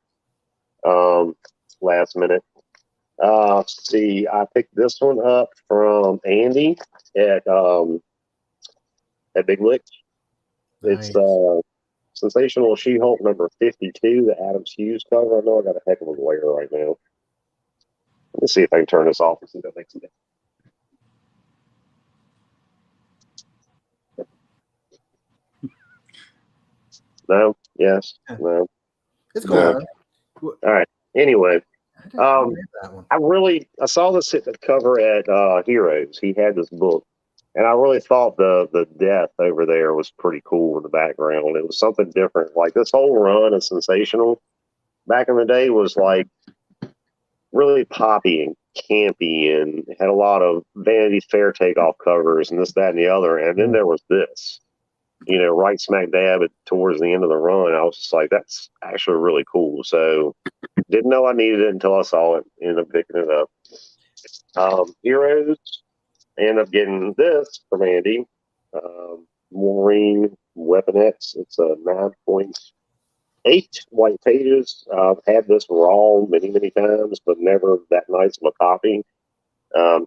last minute. See, I picked this one up from Andy at Bigwig. Nice. It's Sensational She-Hulk number 52, the Adams Hughes cover. I know I got a heck of a glare right now. Let me see if I can turn this off and see if that makes a difference. No? Yes? No? It's cool. No. All right. Anyway, that one. I saw this at the cover at Heroes. He had this book, and I really thought the death over there was pretty cool in the background. It was something different. Like this whole run of Sensational back in the day was like really poppy and campy, and had a lot of Vanity Fair takeoff covers and this, that, and the other. And then there was this, right smack dab towards the end of the run. I was just like, that's actually really cool. So didn't know I needed it until I saw it. Ended up picking it up. Heroes, ended up getting this from Andy. Wolverine Weapon X. It's a 9.8 white pages. I've had this raw many, many times, but never that nice of a copy.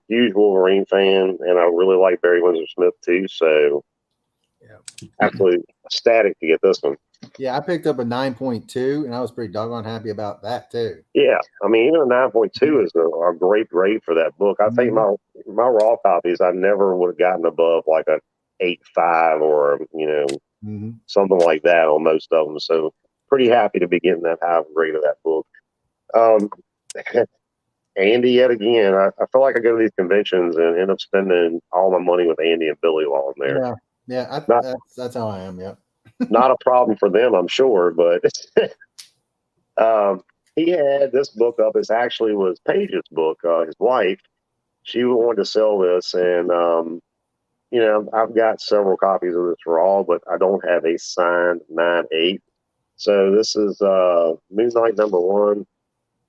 Huge Wolverine fan, and I really like Barry Windsor Smith too. So, absolutely ecstatic to get this one. Yeah, I picked up a 9.2, and I was pretty doggone happy about that too. Yeah, I mean, even a 9.2 is a great grade for that book. I think my raw copies, I never would have gotten above like a 8.5 or something like that on most of them. So pretty happy to be getting that high grade of that book. Andy, yet again, I feel like I go to these conventions and end up spending all my money with Andy and Billy while I'm there. Yeah, that's how I am. Yeah, not a problem for them, I'm sure, but he had this book up. It actually was Paige's book. His wife, she wanted to sell this, and I've got several copies of this raw, but I don't have a signed 9.8. So this is Moon Knight number 1,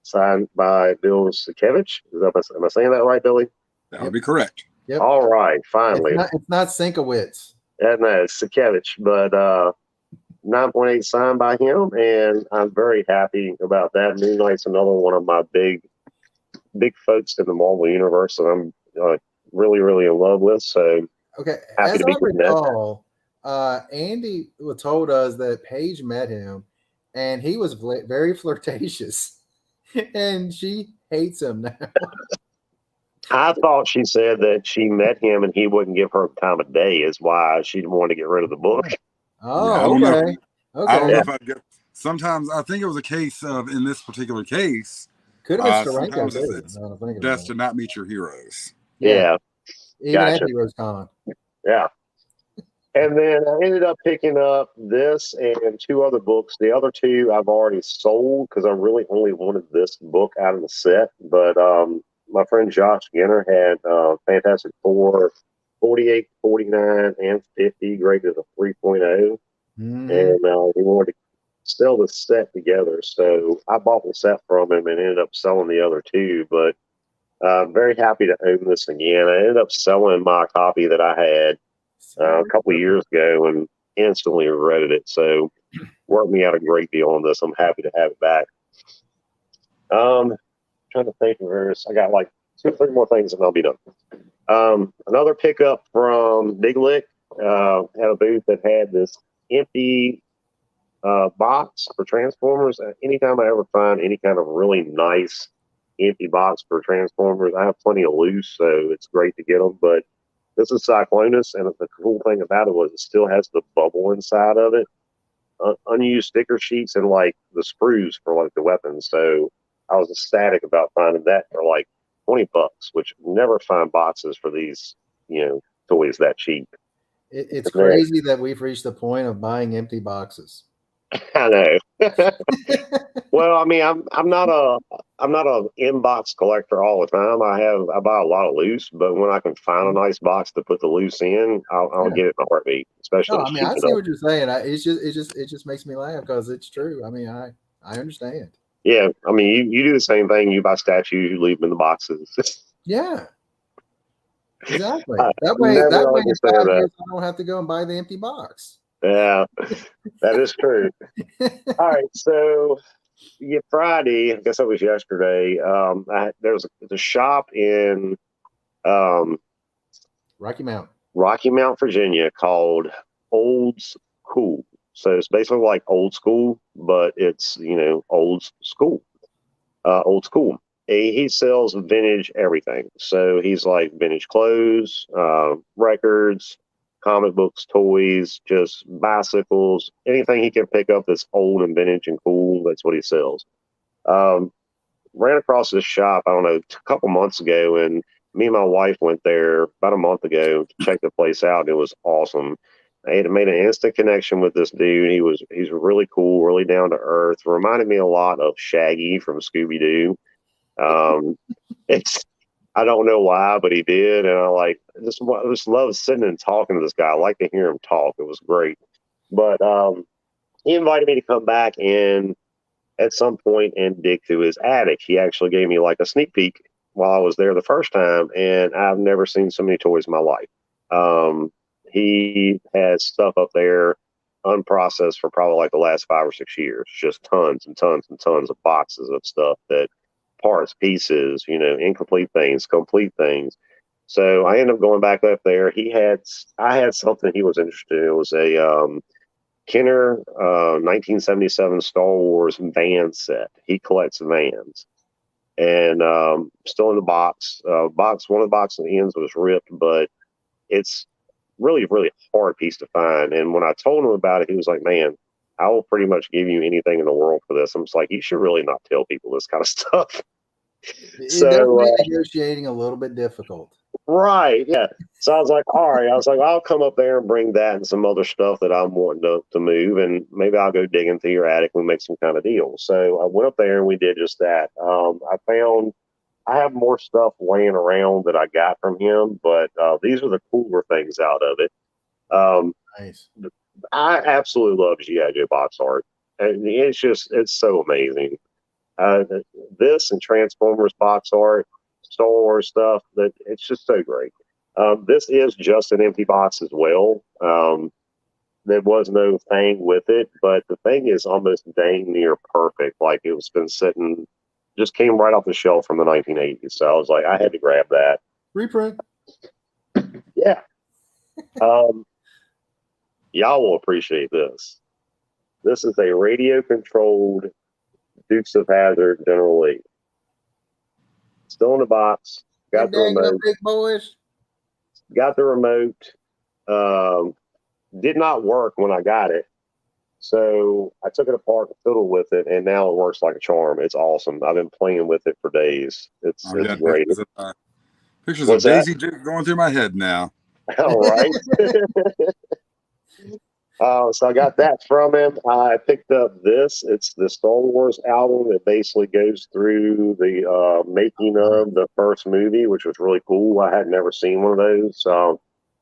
signed by Bill Sienkiewicz. Am I saying that right, Billy? That would be correct. Yep. All right, finally. It's not Sienkiewicz. No, it's Sienkiewicz, but 9.8 signed by him, and I'm very happy about that. Moon Knight's another one of my big folks in the Marvel universe that I'm really, really in love with. So okay, happy as to be I recall, Andy told us that Paige met him, and he was very flirtatious, and she hates him now. I thought she said that she met him and he wouldn't give her time of day, is why she didn't want to get rid of the book. Oh, yeah, okay. I don't know if I'd get. Sometimes I think it was a case of, in this particular case, could have been sometimes too. it's best to not meet your heroes. Yeah. Even at Heroes Con. Yeah. And then I ended up picking up this and 2 other books. The other 2 I've already sold because I really only wanted this book out of the set. But my friend Josh Ginner had Fantastic Four 48, 49, and 50 graded as a 3.0. And he wanted to sell the set together. So I bought the set from him and ended up selling the other 2. But I'm very happy to own this again. I ended up selling my copy that I had a couple of years ago and instantly regretted it. So worked me out a great deal on this. I'm happy to have it back. Trying to think of this. I got like 2 or 3 more things and I'll be done. Another pickup from Bigwig. Had a booth that had this empty box for Transformers. Anytime I ever find any kind of really nice empty box for Transformers, I have plenty of loose, so it's great to get them. But this is Cyclonus, and the cool thing about it was it still has the bubble inside of it, unused sticker sheets, and like the sprues for like the weapons. So I was ecstatic about finding that for like $20, which never find boxes for these, toys that cheap. It's crazy that we've reached the point of buying empty boxes. I know. Well, I mean, I'm not a inbox collector all the time. I buy a lot of loose, but when I can find a nice box to put the loose in, I'll get it in a heartbeat. Especially. No, I mean, I see what you're saying. It just makes me laugh because it's true. I mean, I understand. Yeah, I mean, you do the same thing. You buy statues, you leave them in the boxes. Yeah, exactly. I That never way, in understand 5 years, that. I don't have to go and buy the empty box. Yeah, that is true. All right, so yeah, Friday, I guess that was yesterday. There's a shop in um, Rocky Mount. Rocky Mount, Virginia called Old School. So it's basically like old school, but it's old school. He sells vintage everything. So he's like vintage clothes, records, comic books, toys, just bicycles, anything he can pick up that's old and vintage and cool. That's what he sells. Um, Ran across this shop, I don't know, a couple months ago, and me and my wife went there about a month ago to check the place out. And it was awesome. I had made an instant connection with this dude. He's really cool, really down to earth. Reminded me a lot of Shaggy from Scooby Doo. Um, it's I don't know why, but he did, and I just love sitting and talking to this guy. I like to hear him talk. It was great, but he invited me to come back and at some point and dig through his attic. He actually gave me like a sneak peek while I was there the first time, and I've never seen so many toys in my life. He has stuff up there unprocessed for probably like the last 5 or 6 years, just tons and tons and tons of boxes of stuff that parts, pieces, incomplete things, complete things. So I ended up going back up there. I had something he was interested in. It was a Kenner 1977 Star Wars van set. He collects vans, and still in the box. One of the box ends was ripped, but it's really really hard piece to find. And when I told him about it, he was like, "Man, I will pretty much give you anything in the world for this." I'm just like, "You should really not tell people this kind of stuff." It does So make negotiating a little bit difficult. right, yeah. So I was like, all right. I was like, I'll come up there and bring that and some other stuff that I'm wanting to move, and maybe I'll go digging through your attic and we make some kind of deal. So I went up there and we did just that. I have more stuff laying around that I got from him, but these are the cooler things out of it. Um, Nice. I absolutely love G.I. Joe box art. And it's so amazing. Uh, this and Transformers box art, Star Wars stuff, that it's just so great. This is just an empty box as well. There was no thing with it, but the thing is almost dang near perfect. Like it was been sitting, just came right off the shelf from the 1980s. So I was like, I had to grab that. Reprint. Yeah. Um, y'all will appreciate this. This is a radio controlled Dukes of Hazzard General Lee. Still in the box. Got the remote. Big boys. Got the remote. Um, did not work when I got it. So I took it apart and fiddled with it, and now it works like a charm. It's awesome. I've been playing with it for days. It's great. Pictures of Daisy Duke going through my head now. All right. So I got that from him. I picked up this. It's the Star Wars album. It basically goes through the making of the first movie, which was really cool. I had never seen one of those.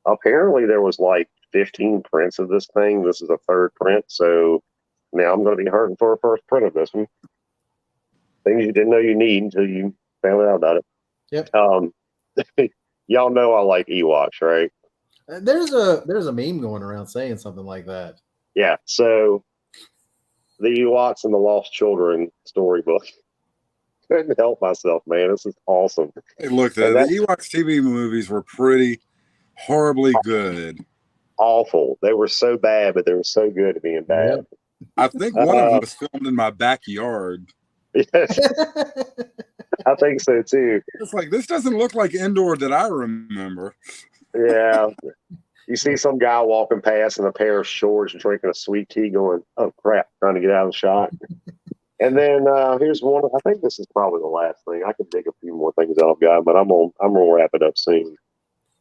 Apparently there was like 15 prints of this thing. This is a third print. So now I'm going to be hurting for a first print of this one. Things you didn't know you need until you found out about it. Yep. Y'all know I like Ewoks, right? There's a meme going around saying something like that. Yeah. So the Ewoks and the Lost Children storybook. Couldn't help myself, man. This is awesome. Hey, look, the Ewoks TV movies were pretty horribly good. Awful. They were so bad, but they were so good at being bad. Yep. I think one of them was filmed in my backyard. Yes. I think so too. It's like, this doesn't look like Endor that I remember. Yeah. You see some guy walking past in a pair of shorts drinking a sweet tea going, oh crap, trying to get out of the shot. And then here's one. I think this is probably the last thing. I could dig a few more things out I've got, but I'm gonna wrap it up soon.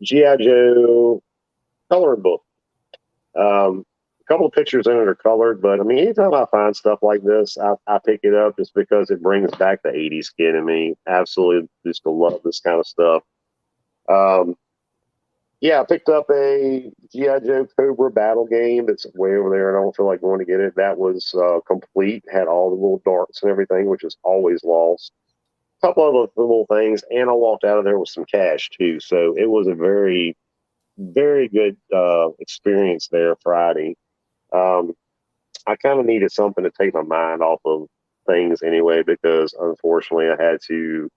G.I. Joe coloring book. A couple of pictures in it are colored, but I mean, anytime I find stuff like this, I pick it up just because it brings back the 80s kid in me. Absolutely, just to love this kind of stuff. Yeah, I picked up a G.I. Joe Cobra battle game. It's way over there, and I don't feel like going to get it. That was complete, had all the little darts and everything, which is always lost. A couple of the little things, and I walked out of there with some cash, too. So it was a very, very good experience there Friday. I kind of needed something to take my mind off of things anyway, because unfortunately I had to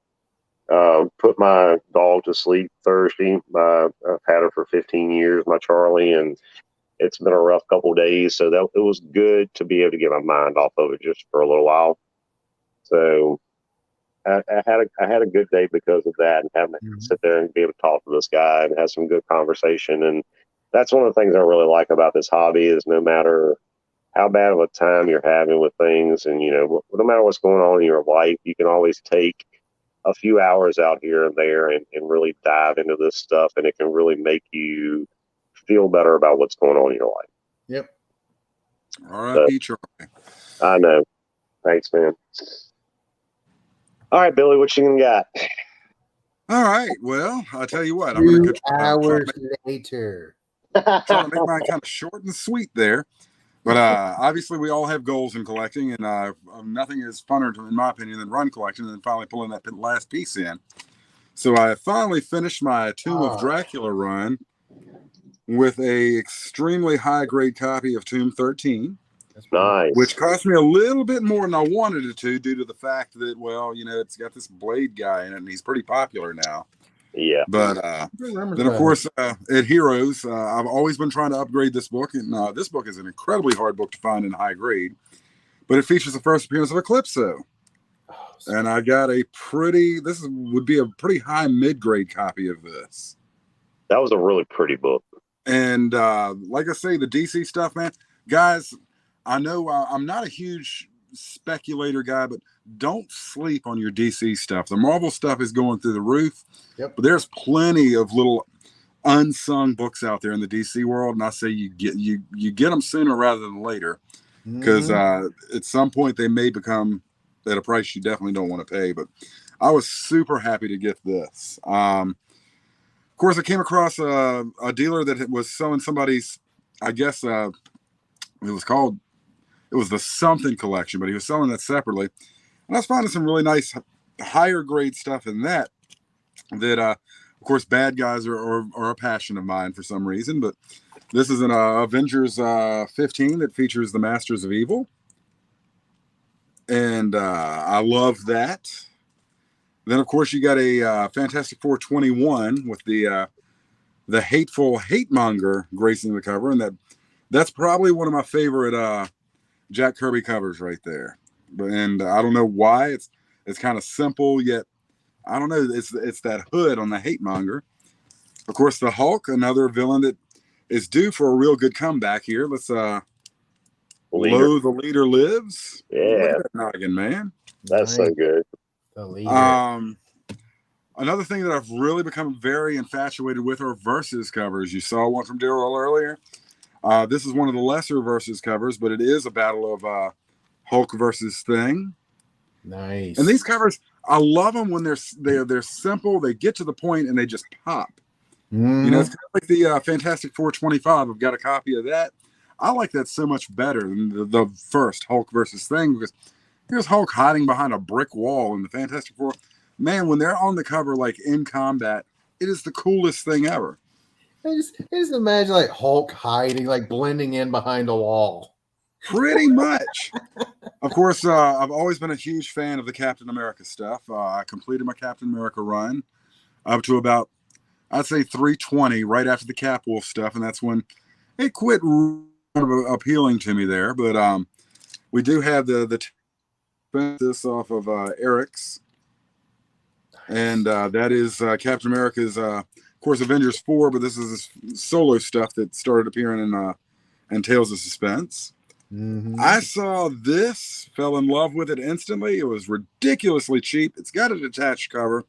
put my dog to sleep Thursday. I've had her for 15 years, my Charlie, and it's been a rough couple of days. So that it was good to be able to get my mind off of it just for a little while. So I had a good day because of that, and having to sit there and be able to talk to this guy and have some good conversation. And that's one of the things I really like about this hobby is no matter how bad of a time you're having with things, and no matter what's going on in your life, you can always take a few hours out here and there and really dive into this stuff, and it can really make you feel better about what's going on in your life. Yep. All right, Charlie. I know. Thanks, man. All right, Billy, what you got? All right. Well, I'll tell you what. I'm going 2 hours later. Trying to make mine kind of short and sweet there. But obviously, we all have goals in collecting, and nothing is funner, in my opinion, than run collecting and finally pulling that last piece in. So I finally finished my Tomb of Dracula run with a extremely high-grade copy of Tomb 13. Nice. Which cost me a little bit more than I wanted it to, due to the fact that, well, it's got this Blade guy in it, and he's pretty popular now. Yeah. But then, of course, at Heroes, I've always been trying to upgrade this book, and this book is an incredibly hard book to find in high grade. But it features the first appearance of Eclipso. And I got would be a pretty high mid-grade copy of this. That was a really pretty book. And like I say, the DC stuff, man, guys, I know I'm not a huge speculator guy, but don't sleep on your DC stuff. The Marvel stuff is going through the roof. Yep. But there's plenty of little unsung books out there in the DC world, and I say you get them sooner rather than later, because at some point they may become at a price you definitely don't want to pay. But I was super happy to get this. Of course, I came across a dealer that was selling somebody's, I guess it was the something collection, but he was selling that separately. And I was finding some really nice higher grade stuff in that of course, bad guys are a passion of mine for some reason. But this is an Avengers 15 that features the Masters of Evil. And I love that. Then, of course, you got a Fantastic Four 21 with the hateful hate monger gracing the cover. And that's probably one of my favorite Jack Kirby covers right there. And I don't know why. It's kind of simple, yet I don't know. It's that hood on the hate monger. Of course, the Hulk, another villain that is due for a real good comeback here. Let's Lo the Leader Lives. Yeah. Look at that noggin, man. That's so good. The Leader. Another thing that I've really become very infatuated with are versus covers. You saw one from Daryl earlier. This is one of the lesser versus covers, but it is a battle of Hulk versus Thing. Nice. And these covers, I love them when they're simple, they get to the point, and they just pop. Mm-hmm. It's kind of like the Fantastic Four 25. I've got a copy of that. I like that so much better than the first Hulk versus Thing, because here's Hulk hiding behind a brick wall in the Fantastic Four. Man, when they're on the cover, like in combat, it is the coolest thing ever. I just imagine like Hulk hiding, like blending in behind a wall. Pretty much. Of course, I've always been a huge fan of the Captain America stuff. I completed my Captain America run up to about, I'd say 320, right after the Cap Wolf stuff, and that's when it quit appealing to me there. But we do have this off of Eric's, and that is Captain America's, of course, Avengers 4, but this is his solo stuff that started appearing in Tales of Suspense. Mm-hmm. I saw this, fell in love with it instantly. It was ridiculously cheap. It's got a detached cover.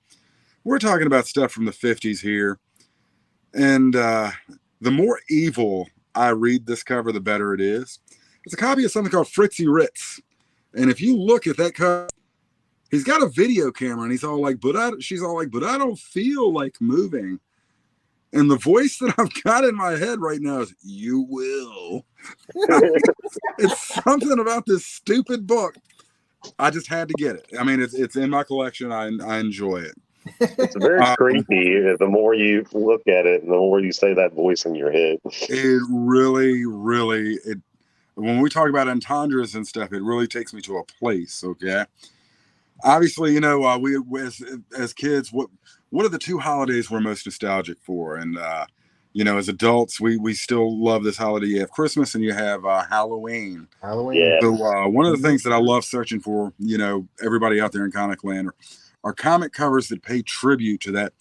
We're talking about stuff from the 50s here. And the more evil I read this cover, the better it is. It's a copy of something called Fritzy Ritz. And if you look at that cover, he's got a video camera, and she's all like, but I don't feel like moving. And the voice that I've got in my head right now is, "You will." It's something about this stupid book. I just had to get it. I mean, it's in my collection. I enjoy it. It's very creepy. The more you look at it, and the more you say that voice in your head. It really, really, when we talk about entendres and stuff, it really takes me to a place. Okay. Obviously, you know, we as kids, what are the two holidays we're most nostalgic for? And you know, as adults, we still love this holiday. You have Christmas and you have Halloween. Halloween. Yeah. So one of the things that I love searching for, you know, everybody out there in comic land are comic covers that pay tribute to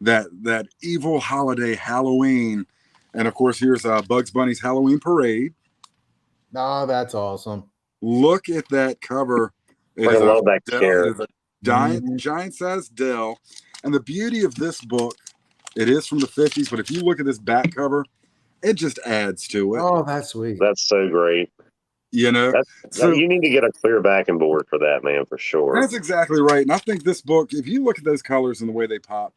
that evil holiday, Halloween. And of course, here's Bugs Bunny's Halloween Parade. Oh, that's awesome. Look at that cover. I love that scare. It is a giant-sized Dell. And the beauty of this book, it is from the 50s, but if you look at this back cover, it just adds to it. Oh, that's sweet. That's so great. You know, so you need to get a clear backing board for that, man, for sure. That's exactly right. And I think this book, if you look at those colors and the way they pop,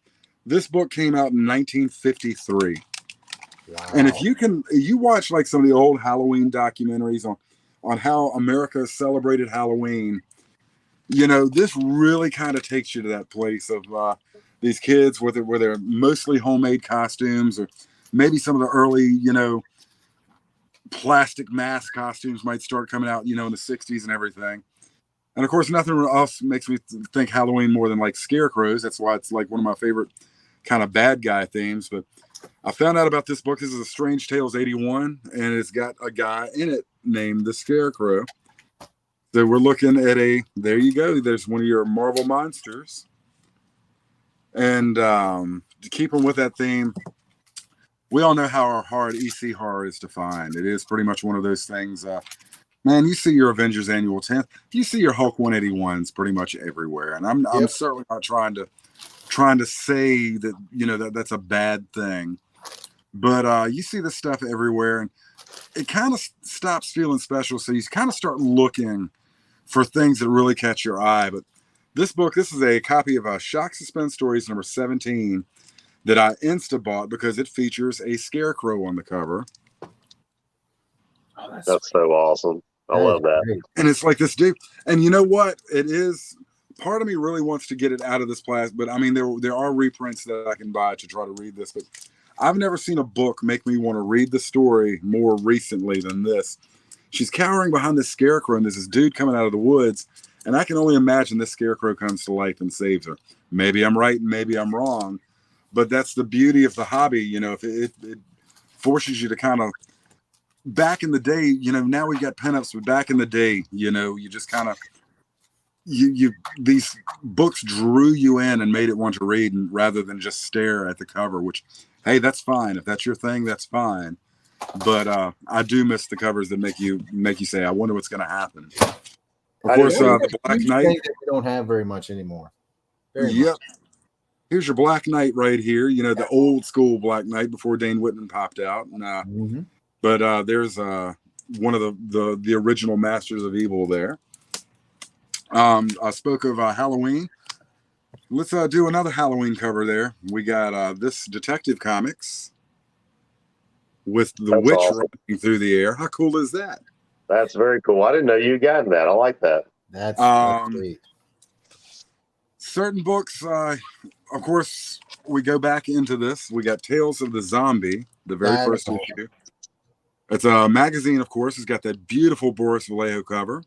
this book came out in 1953. Wow. And if you watch like some of the old Halloween documentaries on how America celebrated Halloween, you know, this really kind of takes you to that place of these kids where they're mostly homemade costumes, or maybe some of the early, you know, plastic mask costumes might start coming out, you know, in the 60s and everything. And of course, nothing else makes me think Halloween more than like scarecrows. That's why it's like one of my favorite kind of bad guy themes. But I found out about this book. This is a Strange Tales 81, and it's got a guy in it named the Scarecrow. So we're looking at there you go. There's one of your Marvel monsters. And to keep them with that theme, we all know how hard EC horror is to find. It is pretty much one of those things. Man, you see your Avengers Annual 10th. You see your Hulk 181s pretty much everywhere. And I'm certainly not trying to say that, you know, that's a bad thing. But you see this stuff everywhere, and it kind of stops feeling special. So you kind of start looking for things that really catch your eye. But this is a copy of Shock Suspense Stories number 17 that I insta-bought because it features a scarecrow on the cover. Oh, that's so awesome. I love that. Great. And it's like this dude. And you know what? It is, part of me really wants to get it out of this plastic, but I mean, there are reprints that I can buy to try to read this, but I've never seen a book make me want to read the story more recently than this. She's cowering behind this scarecrow, and there's this dude coming out of the woods, and I can only imagine this scarecrow comes to life and saves her. Maybe I'm right, and maybe I'm wrong, but that's the beauty of the hobby. You know, if it forces you to kind of, back in the day, you know, now we got pinups, but back in the day, you know, you just kind of, these books drew you in and made it want to read, and rather than just stare at the cover, which, hey, that's fine. If that's your thing, that's fine. But I do miss the covers that make you say, I wonder what's going to happen. Of course, the Black Knight. That we don't have very much anymore. Yep. Here's your Black Knight right here. You know, the old school Black Knight before Dane Whitman popped out. And, but there's one of the original Masters of Evil there. I spoke of Halloween. Let's do another Halloween cover there. We got this Detective Comics with the witch running through the air. How cool is that? That's very cool. I didn't know you got that. I like that. That's sweet. Certain books, of course, we go back into this. We got Tales of the Zombie, the very first issue. It's a magazine, of course. It's got that beautiful Boris Vallejo cover.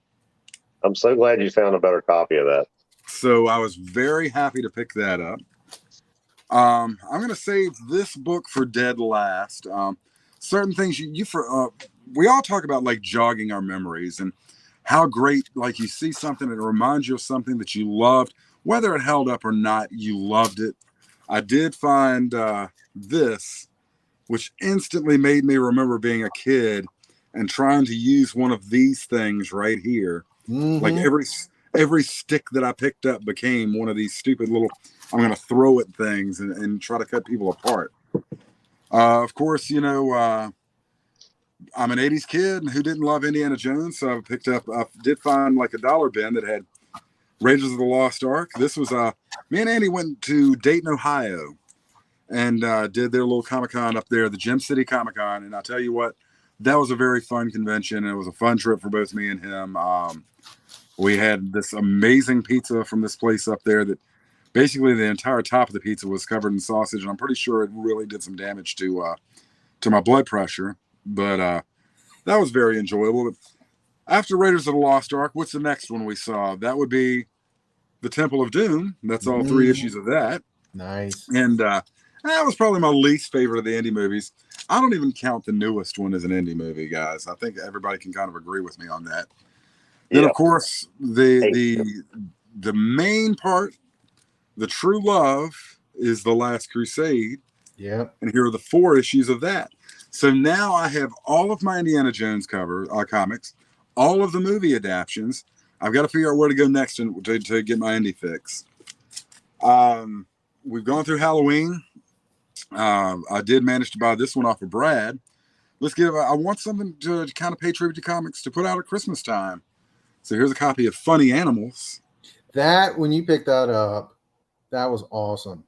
I'm so glad you found a better copy of that. So I was very happy to pick that up. I'm going to save this book for dead last. Certain things we all talk about, like jogging our memories and how great, like you see something that reminds you of something that you loved, whether it held up or not, you loved it. I did find this, which instantly made me remember being a kid and trying to use one of these things right here. Like every stick that I picked up became one of these stupid little, I'm going to throw at things and try to cut people apart. Of course, you know, I'm an 80s kid who didn't love Indiana Jones. So I did find like a dollar bin that had Raiders of the Lost Ark. This was, me and Andy went to Dayton, Ohio. and did their little Comic-Con up there, the Gem City Comic-Con. And I'll tell you what, that was a very fun convention. And it was a fun trip for both me and him. We had this amazing pizza from this place up there that basically the entire top of the pizza was covered in sausage. And I'm pretty sure it really did some damage to my blood pressure. But that was very enjoyable. But after Raiders of the Lost Ark, what's the next one we saw? That would be the Temple of Doom. That's all 3 issues of that. Nice. And that was probably my least favorite of the indie movies. I don't even count the newest one as an indie movie, guys. I think everybody can kind of agree with me on that. Then, of course, the main part, the true love, is The Last Crusade. Yep. And here are the 4 issues of that. So now I have all of my Indiana Jones comics, all of the movie adaptions. I've got to figure out where to go next to get my indie fix. We've gone through Halloween. I did manage to buy this one off of Brad. I want something to kind of pay tribute to comics to put out at Christmas time. So here's a copy of Funny Animals. That, when you picked that up, that was awesome.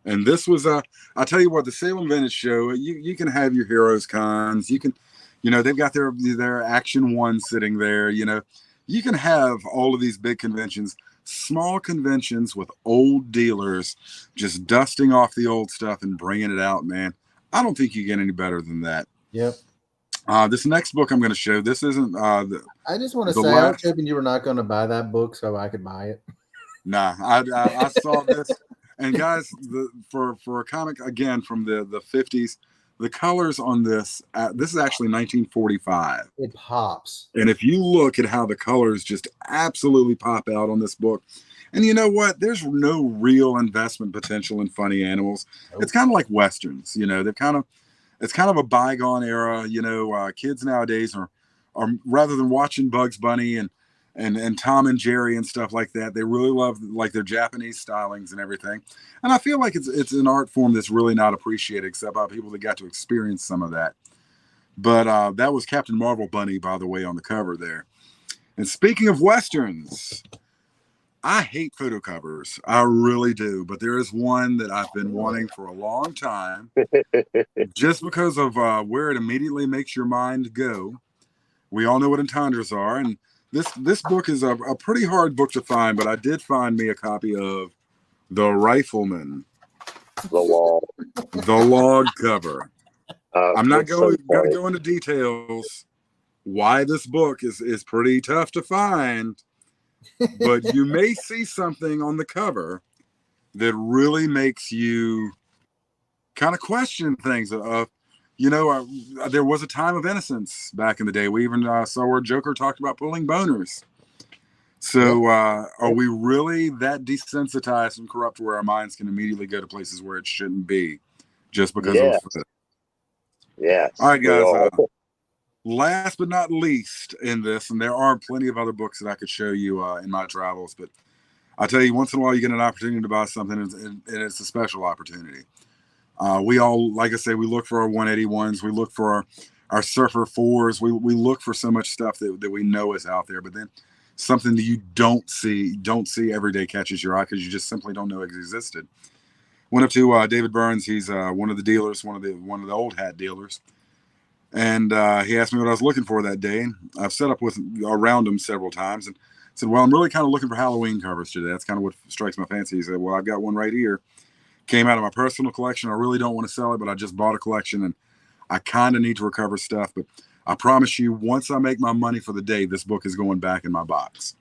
And this was, I'll tell you what, the Salem Vintage Show, you can have your Heroes Cons. You can, they've got their Action One sitting there. You can have all of these big conventions, small conventions with old dealers just dusting off the old stuff and bringing it out, man. I don't think you get any better than that. Yep. This next book I'm going to show, this isn't I just want to say, I was hoping you were not going to buy that book so I could buy it. Nah, I saw this. And guys, for a comic, again, from the 50s, the colors on this is actually 1945. It pops. And if you look at how the colors just absolutely pop out on this book, and you know what? There's no real investment potential in Funny Animals. Nope. It's kind of like Westerns, it's kind of a bygone era. Kids nowadays are rather than watching Bugs Bunny and Tom and Jerry and stuff like that, they really love like their Japanese stylings and everything. And I feel like it's an art form that's really not appreciated except by people that got to experience some of that. But that was Captain Marvel Bunny, by the way, on the cover there. And speaking of Westerns, I hate photo covers. I really do. But there is one that I've been wanting for a long time just because of where it immediately makes your mind go. We all know what entendres are. And this book is a pretty hard book to find, but I did find me a copy of The Rifleman. The log cover. I'm not going to go into details why this book is pretty tough to find, but you may see something on the cover that really makes you kind of question things. There was a time of innocence back in the day. We even saw where Joker talked about pulling boners. So are we really that desensitized and corrupt where our minds can immediately go to places where it shouldn't be just because of it? Yes. All right, guys. Last but not least in this, and there are plenty of other books that I could show you in my travels, but I'll tell you, once in a while you get an opportunity to buy something, and it's a special opportunity. We all, like I say, we look for our 181s. We look for our Surfer 4s. We look for so much stuff that we know is out there, but then something that you don't see every day catches your eye because you just simply don't know it existed. Went up to David Burns. He's one of the dealers, one of the old hat dealers. And he asked me what I was looking for that day. I've set up around him several times and said, well, I'm really kind of looking for Halloween covers today. That's kind of what strikes my fancy. He said, well, I've got one right here. Came out of my personal collection. I really don't want to sell it, but I just bought a collection and I kind of need to recover stuff. But I promise you, once I make my money for the day, this book is going back in my box.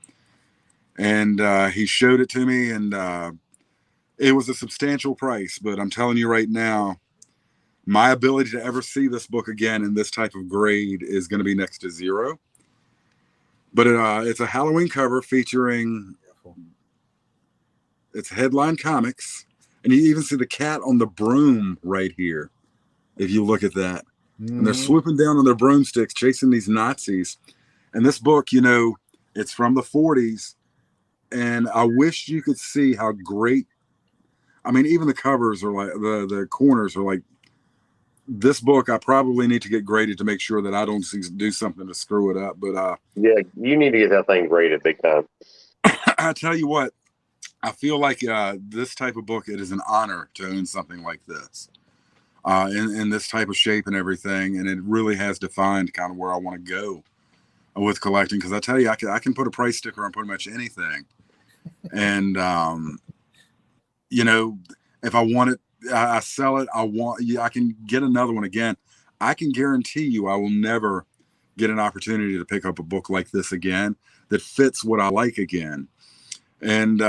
And he showed it to me, and it was a substantial price. But I'm telling you right now, my ability to ever see this book again in this type of grade is going to be next to zero. But it's a Halloween cover featuring it's Headline Comics. And you even see the cat on the broom right here, if you look at that. And they're swooping down on their broomsticks, chasing these Nazis. And this book, it's from the 40s. And I wish you could see how great. I mean, even the covers are like, the corners are like, this book, I probably need to get graded to make sure that I don't do something to screw it up. But yeah, you need to get that thing graded big time. I tell you what, I feel like this type of book, it is an honor to own something like this, in this type of shape and everything. And it really has defined kind of where I want to go with collecting. Because I tell you, I can put a price sticker on pretty much anything. And, you know, if I want it, I sell it. I can get another one again. I can guarantee you I will never get an opportunity to pick up a book like this again that fits what I like again. And,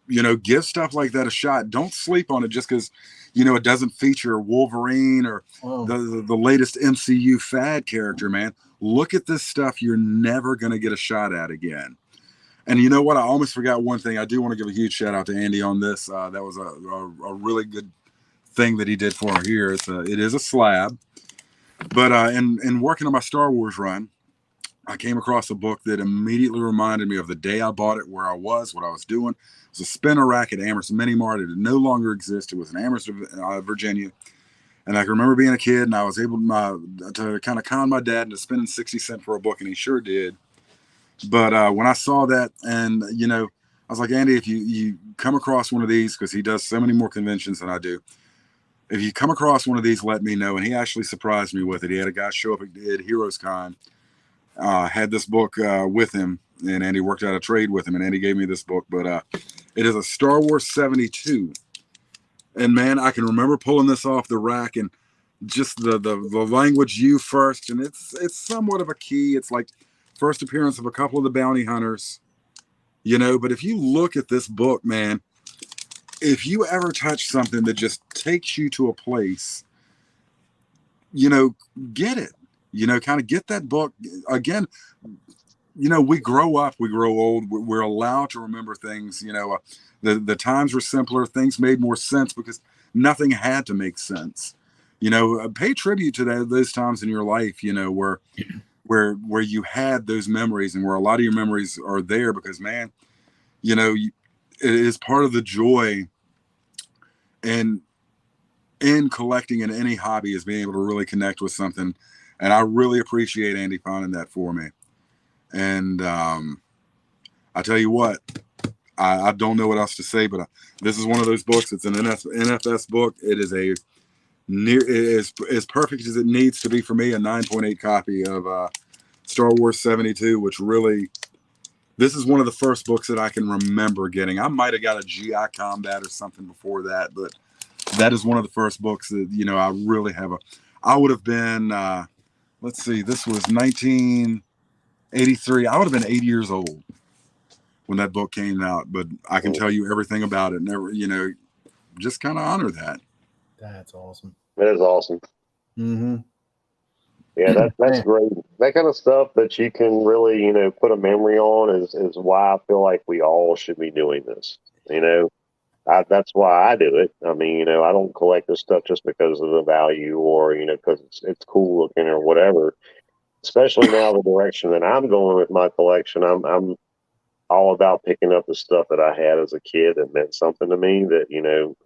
you know, give stuff like that a shot. Don't sleep on it just because, you know, it doesn't feature Wolverine or the latest MCU fad character, man. Look at this stuff you're never going to get a shot at again. And you know what? I almost forgot one thing. I do want to give a huge shout out to Andy on this. That was a really good thing that he did for her here. It is a slab. But in working on my Star Wars run, I came across a book that immediately reminded me of the day I bought it, where I was, what I was doing. It was a spinner rack at Amherst Mini Mart. It no longer exists. It was in Amherst, Virginia. And I can remember being a kid, and I was able to kind of con my dad into spending 60 cents for a book, and he sure did. But when I saw that, and, you know, I was like, Andy, if you come across one of these, because he does so many more conventions than I do, if you come across one of these, let me know. And he actually surprised me with it. He had a guy show up at Heroes Con, had this book with him, and Andy worked out a trade with him, and Andy gave me this book. But it is a Star Wars 72. And, man, I can remember pulling this off the rack and just the language you first. And it's somewhat of a key. It's like first appearance of a couple of the bounty hunters, you know. But if you look at this book, man, if you ever touch something that just takes you to a place, you know, get it, you know, kind of get that book again. You know, we grow up, we grow old, we're allowed to remember things, you know, the times were simpler, things made more sense because nothing had to make sense, you know. Pay tribute to those times in your life, you know, where you had those memories and where a lot of your memories are there because, man, you know, it is part of the joy and in collecting in any hobby is being able to really connect with something. And I really appreciate Andy finding that for me. And I tell you what, I don't know what else to say, but this is one of those books. It's an NFS book. It is as perfect as it needs to be for me. A 9.8 copy of Star Wars 72, which really, this is one of the first books that I can remember getting. I might have got a GI Combat or something before that, but that is one of the first books that, you know, I really have I would have been, let's see, this was 1983. I would have been 8 years old when that book came out, but I can tell you everything about it. Never, you know, just kind of honor that. That's awesome. That is awesome. Mm-hmm. Yeah, that's great. That kind of stuff that you can really, you know, put a memory on is why I feel like we all should be doing this. You know, that's why I do it. I mean, you know, I don't collect this stuff just because of the value or, you know, because it's cool looking or whatever. Especially now the direction that I'm going with my collection, I'm all about picking up the stuff that I had as a kid that meant something to me that, you know,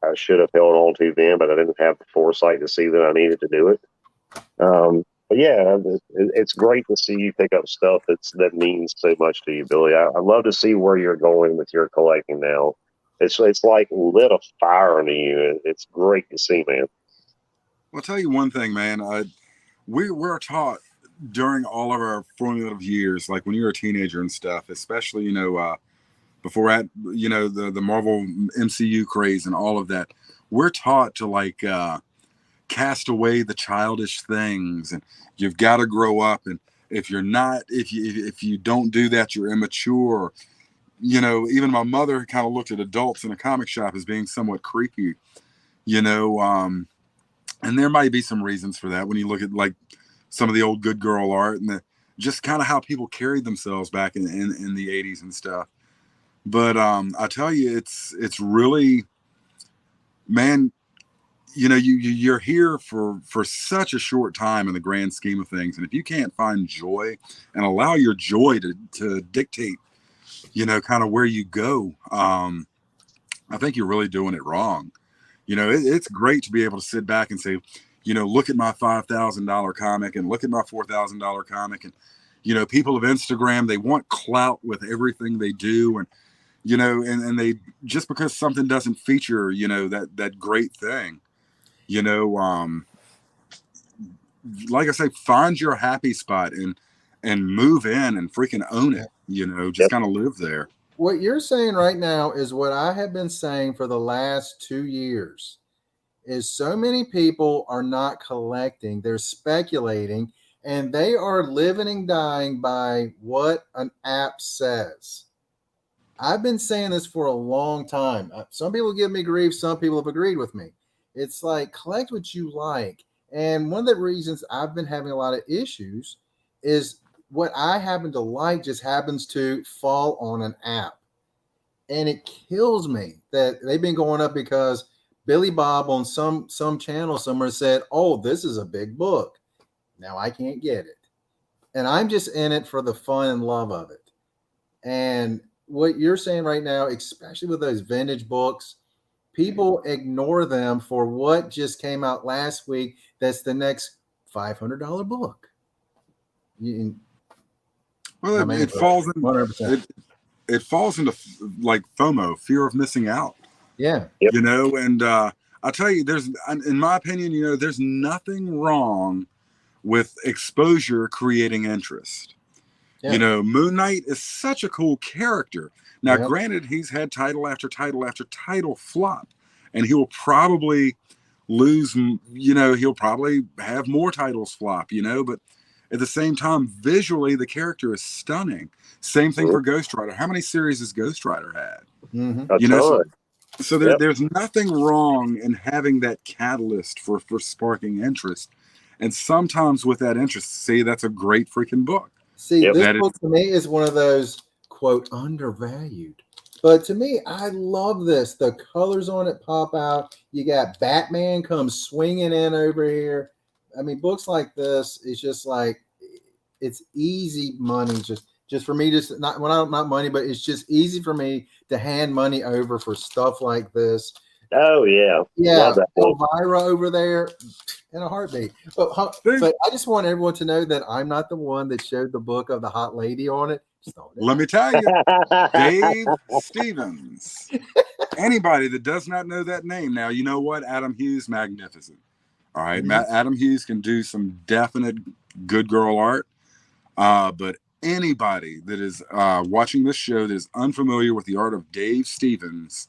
I should have held on to then, but I didn't have the foresight to see that I needed to do it. But yeah, it's great to see you pick up stuff that means so much to you, Billy. I love to see where you're going with your collecting now. It's like lit a fire into you. It's great to see, man. Well, I'll tell you one thing, man. We're taught during all of our formative years, like when you're a teenager and stuff, especially, you know, before you know, the Marvel MCU craze and all of that, we're taught to like cast away the childish things, and you've got to grow up. And if you don't do that, you're immature. You know, even my mother kind of looked at adults in a comic shop as being somewhat creepy. You know, and there might be some reasons for that when you look at like some of the old good girl art and just kind of how people carried themselves back in the 80s and stuff. But I tell you, it's really, man, you know, you're here for such a short time in the grand scheme of things. And if you can't find joy and allow your joy to dictate, you know, kind of where you go, I think you're really doing it wrong. You know, it's great to be able to sit back and say, you know, look at my $5,000 comic and look at my $4,000 comic. And, you know, people of Instagram, they want clout with everything they do. And, you know, and they, just because something doesn't feature, you know, that great thing, you know, like I say, find your happy spot and move in and freaking own it, you know, just kind of live there. What you're saying right now is what I have been saying for the last 2 years. Is so many people are not collecting, they're speculating, and they are living and dying by what an app says. I've been saying this for a long time. Some people give me grief, some people have agreed with me. It's like, collect what you like. And one of the reasons I've been having a lot of issues is what I happen to like just happens to fall on an app. And it kills me that they've been going up because Billy Bob on some channel somewhere said, "Oh, this is a big book. Now I can't get it." And I'm just in it for the fun and love of it. And what you're saying right now, especially with those vintage books, people ignore them for what just came out last week. That's the next $500 book. Well, it falls in 100%. It falls into like FOMO, fear of missing out. Yeah. You know, and I'll tell you, in my opinion, you know, there's nothing wrong with exposure creating interest. Yeah. You know, Moon Knight is such a cool character. Now, granted, he's had title after title after title flop, and he will probably lose, you know, he'll probably have more titles flop, you know, but at the same time, visually, the character is stunning. Same thing for Ghost Rider. How many series has Ghost Rider had? You know, so there's nothing wrong in having that catalyst for sparking interest. And sometimes with that interest, see, that's a great freaking book. See, this book to me is one of those, quote, undervalued. But to me, I love this. The colors on it pop out. You got Batman comes swinging in over here. I mean, books like this, it's just like, it's easy money. Just for me, just not money, but it's just easy for me to hand money over for stuff like this. Oh yeah, yeah. Elvira over there in a heartbeat. But I just want everyone to know that I'm not the one that showed the book of the hot lady on it. Let me tell you, Dave Stevens. Anybody that does not know that name, now you know what? Adam Hughes, magnificent. All right, Adam Hughes can do some definite good girl art, but anybody that is watching this show that is unfamiliar with the art of Dave Stevens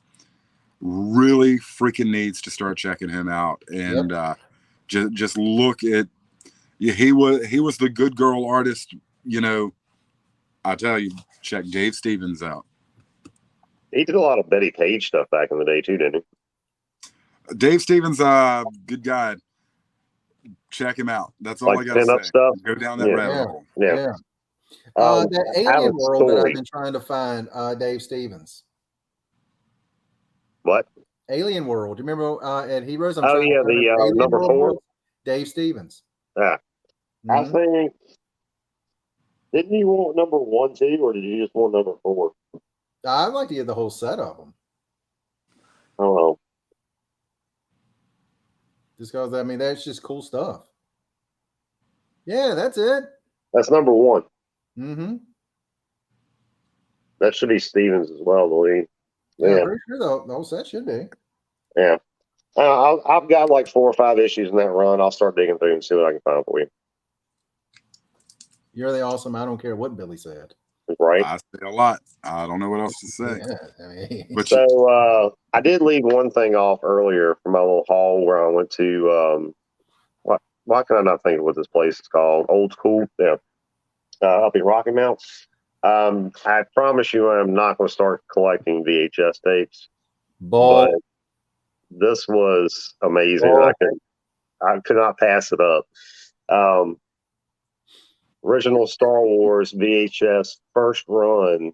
really freaking needs to start checking him out and just look at. Yeah, he was the good girl artist. You know, I tell you, check Dave Stevens out. He did a lot of Betty Page stuff back in the day too, didn't he? Dave Stevens, good guy. Check him out. That's all I got to say. Stuff. Go down that rabbit hole. Yeah. That alien world that I've been trying to find, Dave Stevens. What? Alien World. Do you remember at Heroes? The number 4? Dave Stevens. Yeah. I think, didn't you want number 1 too, or did you just want number 4? I'd like to get the whole set of them. Oh. Just because, I mean, that's just cool stuff. Yeah, that's it. That's number 1. Mm-hmm. That should be Stevens as well, the lead. Yeah, I'm pretty sure the whole set should be. Yeah. I've got like 4 or 5 issues in that run. I'll start digging through and see what I can find for you. You're the awesome. I don't care what Billy said. Right. I say a lot. I don't know what else to say. Yeah, I mean. But so I did leave one thing off earlier from my little haul where I went to why can I not think of what this place is called? Old School. Yeah. Up in Rocky Mount. I promise you I'm not going to start collecting VHS tapes. But this was amazing. I could not pass it up. Original Star Wars VHS first run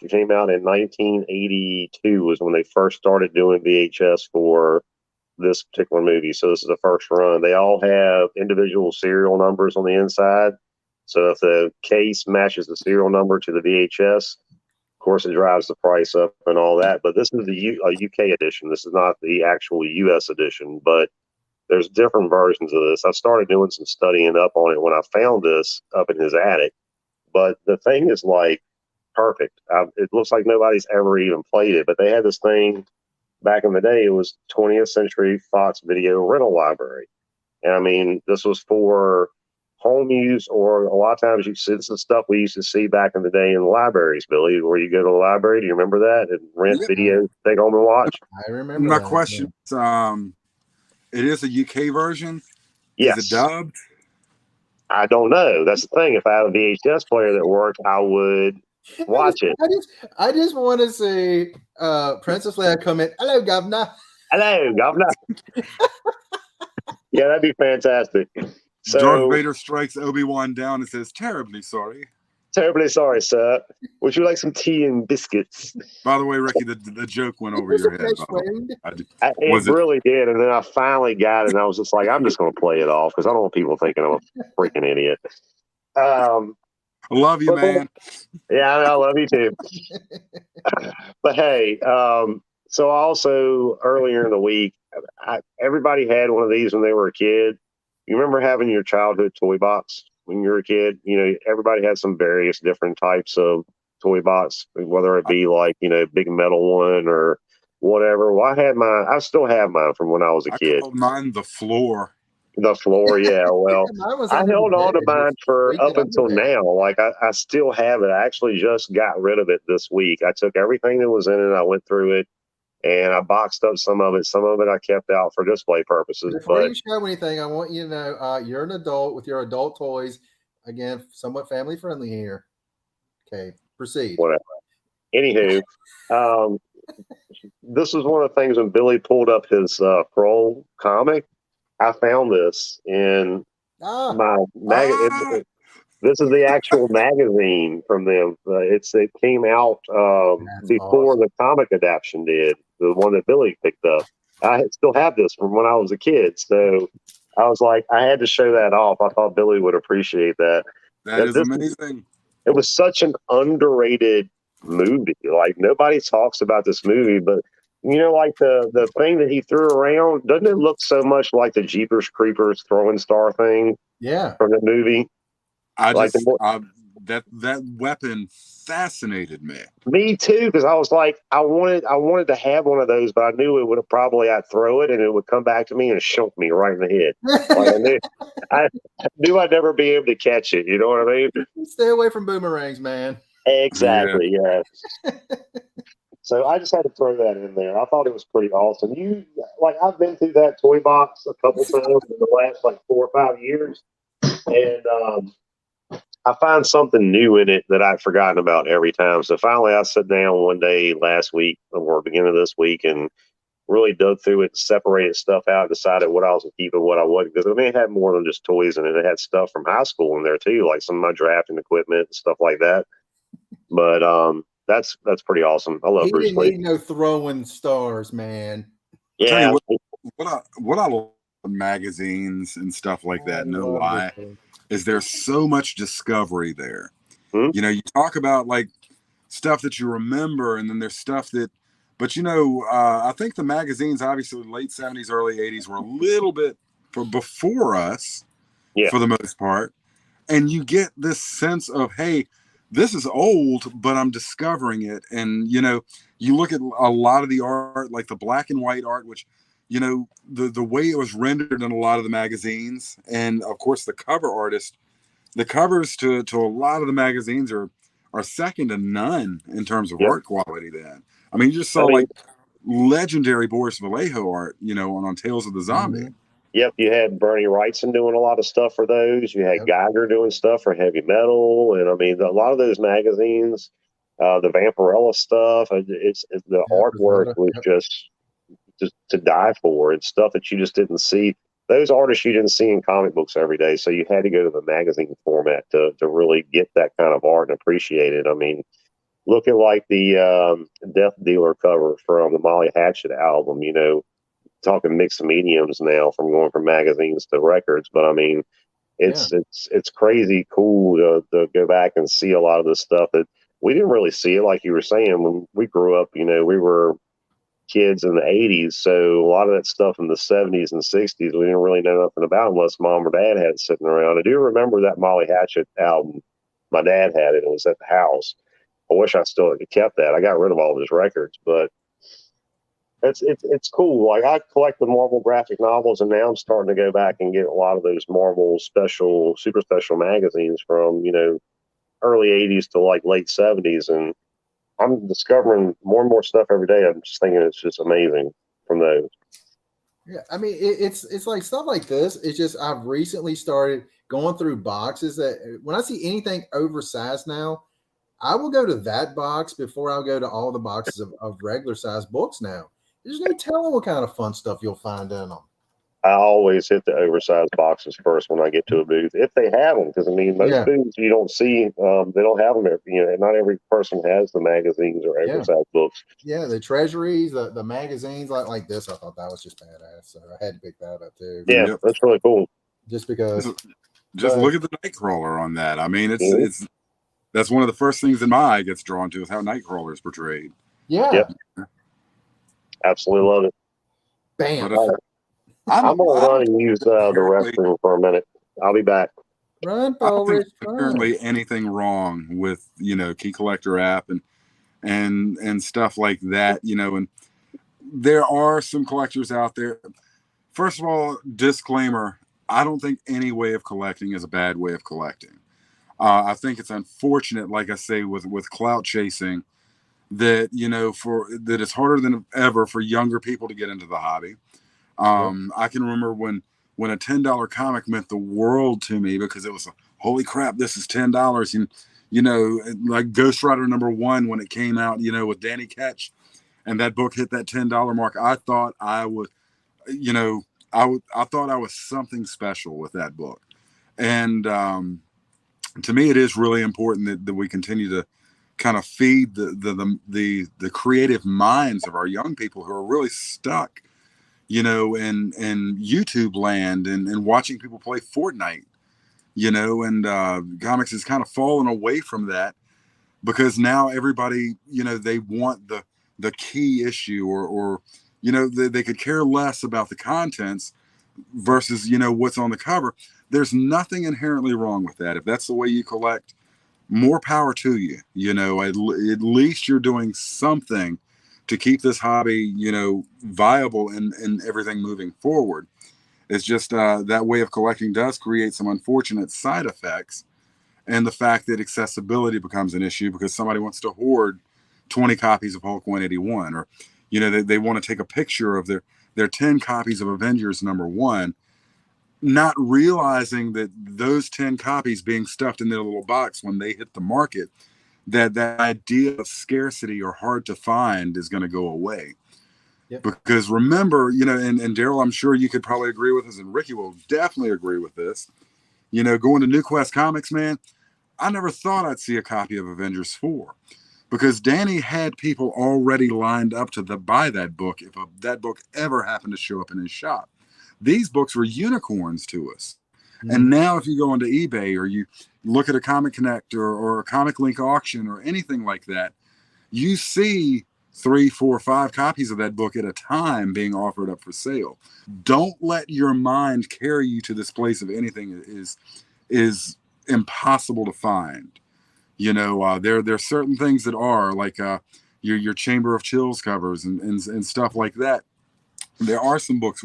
came out in 1982 was when they first started doing VHS for this particular movie. So this is the first run. They all have individual serial numbers on the inside. So if the case matches the serial number to the VHS, of course, it drives the price up and all that. But this is the UK edition. This is not the actual US edition, but there's different versions of this. I started doing some studying up on it when I found this up in his attic. But the thing is like perfect. It looks like nobody's ever even played it, but they had this thing back in the day. It was 20th Century Fox Video Rental Library. And I mean, this was for home use, or a lot of times you see some stuff we used to see back in the day in the libraries, Billy, where you go to the library. Do you remember that? And rent videos, take home and watch? I remember My that. question is, it is a UK version? Yes. Is it dubbed? I don't know. That's the thing. If I had a VHS player that worked, I would watch it. I just want to see Princess Leia come in. Hello, Governor. Hello, Governor. Yeah, that'd be fantastic. So, Darth Vader strikes Obi-Wan down and says, "Terribly sorry." Terribly sorry, sir. Would you like some tea and biscuits? By the way, Ricky, the joke went over your head. It really did. And then I finally got it, and I was just like, I'm just going to play it off because I don't want people thinking I'm a freaking idiot. I love you, man. Yeah, I love you too. But hey, so also earlier in the week, everybody had one of these when they were a kid. You remember having your childhood toy box when you were a kid? You know, everybody had some various different types of toy box, whether it be like, you know, big metal one or whatever. Well, I still have mine from when I was a kid. I called mine the floor. The floor, yeah. Well, I held on to mine for up until now. Like I still have it. I actually just got rid of it this week. I took everything that was in it. I went through it and I boxed up some of it. Some of it I kept out for display purposes. Before you show anything, I want you to know you're an adult with your adult toys. Again, somewhat family friendly here. Okay, proceed. Whatever. Anywho, this is one of the things when Billy pulled up his Kroll comic. I found this in my magazine. This is the actual magazine from them. It came out before the comic adaptation did, the one that Billy picked up. I still have this from when I was a kid. So I was like, I had to show that off. I thought Billy would appreciate that. That is amazing. It was such an underrated movie. Like, nobody talks about this movie, but you know, like the thing that he threw around, doesn't it look so much like the Jeepers Creepers throwing star thing? Yeah, from the movie. That weapon fascinated me. Me too, because I was like, I wanted to have one of those, but I knew it would have probably I'd throw it and it would come back to me and shunk me right in the head. Like I knew I'd never be able to catch it. You know what I mean? Stay away from boomerangs, man. Exactly. Yeah. So I just had to throw that in there. I thought it was pretty awesome. I've been through that toy box a couple times in the last 4 or 5 years, and I find something new in it that I've forgotten about every time. So finally, I sat down one day last week or beginning of this week and really dug through it, separated stuff out, decided what I was keeping, what I wasn't. Because it had more than just toys in it. It had stuff from high school in there too, like some of my drafting equipment and stuff like that. But that's pretty awesome. I love Bruce Lee. He didn't need no throwing stars, man. Yeah. What I love magazines and stuff like that, no lie, is there's so much discovery there. You know, you talk about like stuff that you remember, and then there's stuff that, but you know, I think the magazines, obviously late 70s, early 80s, were a little bit before us, for the most part. And you get this sense of, hey, this is old, but I'm discovering it. And, you know, you look at a lot of the art, like the black and white art, which, you know, the way it was rendered in a lot of the magazines. And of course, the cover artist, the covers to a lot of the magazines are second to none in terms of art quality then. I mean, you just saw like legendary Boris Vallejo art, you know, on Tales of the Zombie. Yep, you had Bernie Wrightson doing a lot of stuff for those. You had Geiger doing stuff for heavy metal, and I mean, a lot of those magazines, the Vampirella stuff. It's the artwork was just to die for. It's stuff that you just didn't see. Those artists you didn't see in comic books every day, so you had to go to the magazine format to really get that kind of art and appreciate it. I mean, look at like the Death Dealer cover from the Molly Hatchet album, you know. Talking mixed mediums now from going from magazines to records, but I mean, it's crazy cool to go back and see a lot of this stuff that we didn't really see it, like you were saying, when we grew up. You know, we were kids in the 80s, so a lot of that stuff in the 70s and 60s we didn't really know nothing about unless mom or dad had it sitting around. I do remember that Molly Hatchet album. My dad had it. It was at the house, I wish I still had kept that. I got rid of all of his records, but it's cool. Like, I collect the Marvel graphic novels, and now I'm starting to go back and get a lot of those Marvel super special magazines from, early 80s to like late 70s. And I'm discovering more and more stuff every day. I'm just thinking it's just amazing from those. Yeah, I mean, it's like stuff like this. It's just I've recently started going through boxes that when I see anything oversized now, I will go to that box before I'll go to all the boxes of regular size books now. There's no telling what kind of fun stuff you'll find in them. I always hit the oversized boxes first when I get to a booth, if they have them. Because, I mean, most booths you don't see, they don't have them. Not every person has the magazines or oversized books. Yeah, the treasuries, the magazines like this. I thought that was just badass, so I had to pick that up too. Yeah, that's really cool. Just because. Just look at the Nightcrawler on that. I mean, it's that's one of the first things that my eye gets drawn to is how Nightcrawler is portrayed. Yeah. Yep. Absolutely love it. Bam. I'm going to run and use the restroom for a minute. I'll be back. Run, I don't think Rich, there's apparently anything wrong with, Key Collector app and stuff like that, and there are some collectors out there. First of all, disclaimer, I don't think any way of collecting is a bad way of collecting. I think it's unfortunate, like I say, with clout chasing, that that it's harder than ever for younger people to get into the hobby. I can remember when a $10 comic meant the world to me, because it was holy crap, this is $10. And like Ghost Rider #1 when it came out, with Danny Ketch, and that book hit that $10 mark. I thought I would, I thought I was something special with that book. And to me, it is really important that we continue to kind of feed the creative minds of our young people who are really stuck, in YouTube land and watching people play Fortnite, and comics has kind of fallen away from that, because now everybody, they want the key issue or they could care less about the contents versus, what's on the cover. There's nothing inherently wrong with that. If that's the way you collect, more power to you. At least you're doing something to keep this hobby, viable and everything moving forward. It's just that way of collecting does create some unfortunate side effects, and the fact that accessibility becomes an issue because somebody wants to hoard 20 copies of Hulk 181, or they want to take a picture of their 10 copies of Avengers #1, not realizing that those 10 copies being stuffed in their little box when they hit the market, that idea of scarcity or hard to find is going to go away. Yep. Because remember, and Daryl, I'm sure you could probably agree with us, and Ricky will definitely agree with this. Going to New Quest Comics, man, I never thought I'd see a copy of Avengers 4, because Danny had people already lined up to buy that book if that book ever happened to show up in his shop. These books were unicorns to us. Mm-hmm. And now if you go onto eBay or you look at a Comic Connect or a Comic Link auction or anything like that, you see 3, 4, 5 copies of that book at a time being offered up for sale. Don't let your mind carry you to this place of anything that is impossible to find. There are certain things that are like your Chamber of Chills covers and stuff like that. There are some books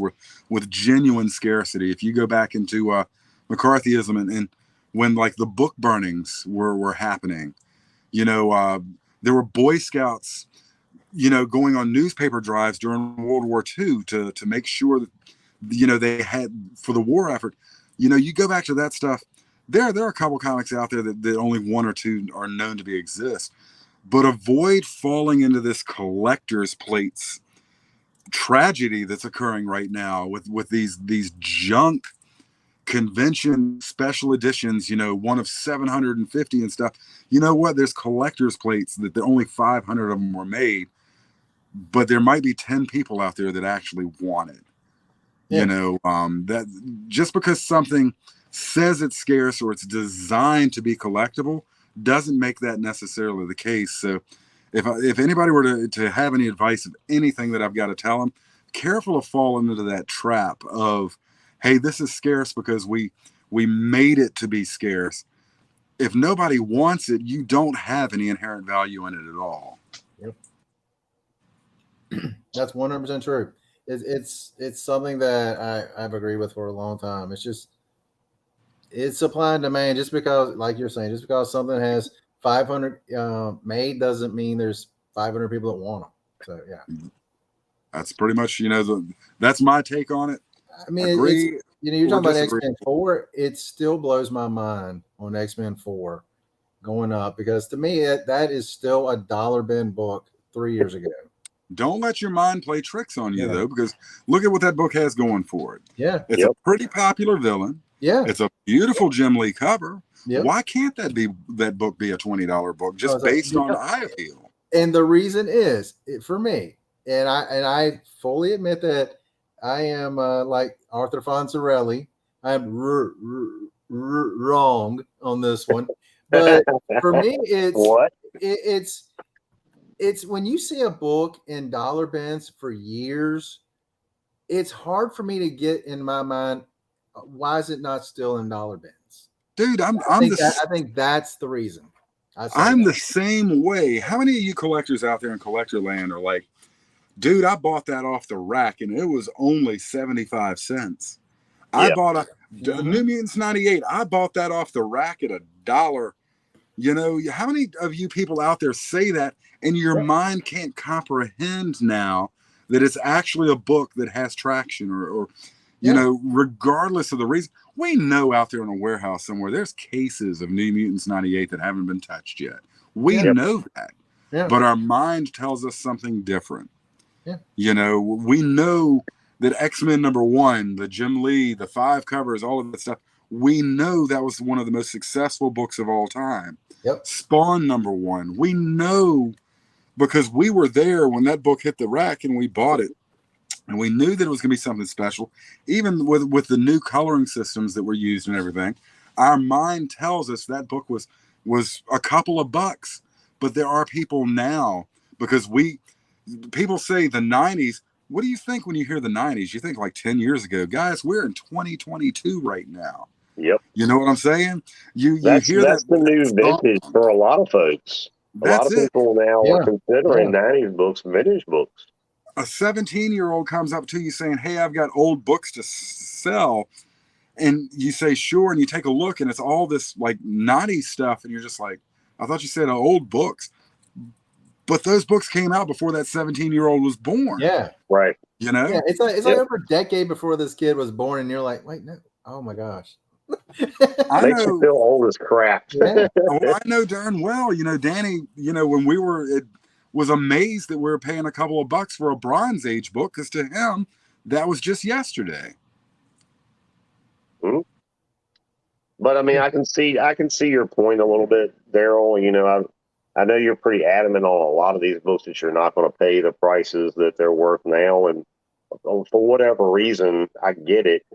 with genuine scarcity. If you go back into McCarthyism and when like the book burnings were happening, there were Boy Scouts, going on newspaper drives during World War II to make sure that, they had for the war effort. You go back to that stuff. There are a couple comics out there that only 1 or 2 are known to exist, but avoid falling into this collector's plates tragedy that's occurring right now with these junk convention special editions, one of 750 and stuff. There's collector's plates that only 500 of them were made, but there might be 10 people out there that actually want it. Yeah. That just because something says it's scarce or it's designed to be collectible doesn't make that necessarily the case. So if anybody were to have any advice of anything that I've got to tell them, careful of falling into that trap of, hey, this is scarce because we made it to be scarce. if nobody wants it, you don't have any inherent value in it at all. Yep. That's 100% true. It's something that I've agreed with for a long time. It's supply and demand. Just because, like you're saying, just because something has 500 made doesn't mean there's 500 people that want them. So yeah, that's pretty much, that's my take on it. I mean, agree, you're talking about X-Men 4. It still blows my mind on X-Men 4 going up, because to me that is still a dollar bin book 3 years ago. Don't let your mind play tricks on you, though, because look at what that book has going for it. Yeah. It's a pretty popular villain. Yeah. It's a beautiful Jim Lee cover. Yep. Why can't that book be a $20 book just based on eye appeal? And the reason is, for me, and I fully admit that I am like Arthur Fonzarelli. I'm wrong on this one. But for me, it's when you see a book in dollar bins for years, it's hard for me to get in my mind, why is it not still in dollar bins? Dude, I think that's the reason. I'm the same way. How many of you collectors out there in collector land are like, dude, I bought that off the rack and it was only 75 cents. I bought a New Mutants 98. I bought that off the rack at $1. How many of you people out there say that, and your mind can't comprehend now that it's actually a book that has traction or regardless of the reason. We know out there in a warehouse somewhere, there's cases of New Mutants 98 that haven't been touched yet. We know that, but our mind tells us something different. Yeah. We know that X-Men #1, the Jim Lee, the 5 covers, all of that stuff, we know that was one of the most successful books of all time. Yep. Spawn #1, we know because we were there when that book hit the rack and we bought it. And we knew that it was going to be something special. Even with the new coloring systems that were used and everything, our mind tells us that book was a couple of bucks. But there are people now, because people say the 90s. What do you think when you hear the 90s? You think like 10 years ago. Guys, we're in 2022 right now. Yep. You know what I'm saying? That's the new vintage for a lot of folks. A lot of people now are considering 90s books vintage books. A 17-year-old comes up to you saying, hey, I've got old books to sell. And you say, sure. And you take a look and it's all this like 90s stuff. And you're just like, I thought you said old books. But those books came out before that 17-year-old was born. Yeah. Right. Yeah, it's like over a decade before this kid was born. And you're like, wait, no. Oh, my gosh. Makes you feel old as crap. Well, I know darn well, Danny, when we were was amazed that we were paying a couple of bucks for a Bronze Age book, because to him that was just yesterday. Mm-hmm. But I mean, I can see your point a little bit, Daryl. I know you're pretty adamant on a lot of these books that you're not going to pay the prices that they're worth now, and for whatever reason, I get it.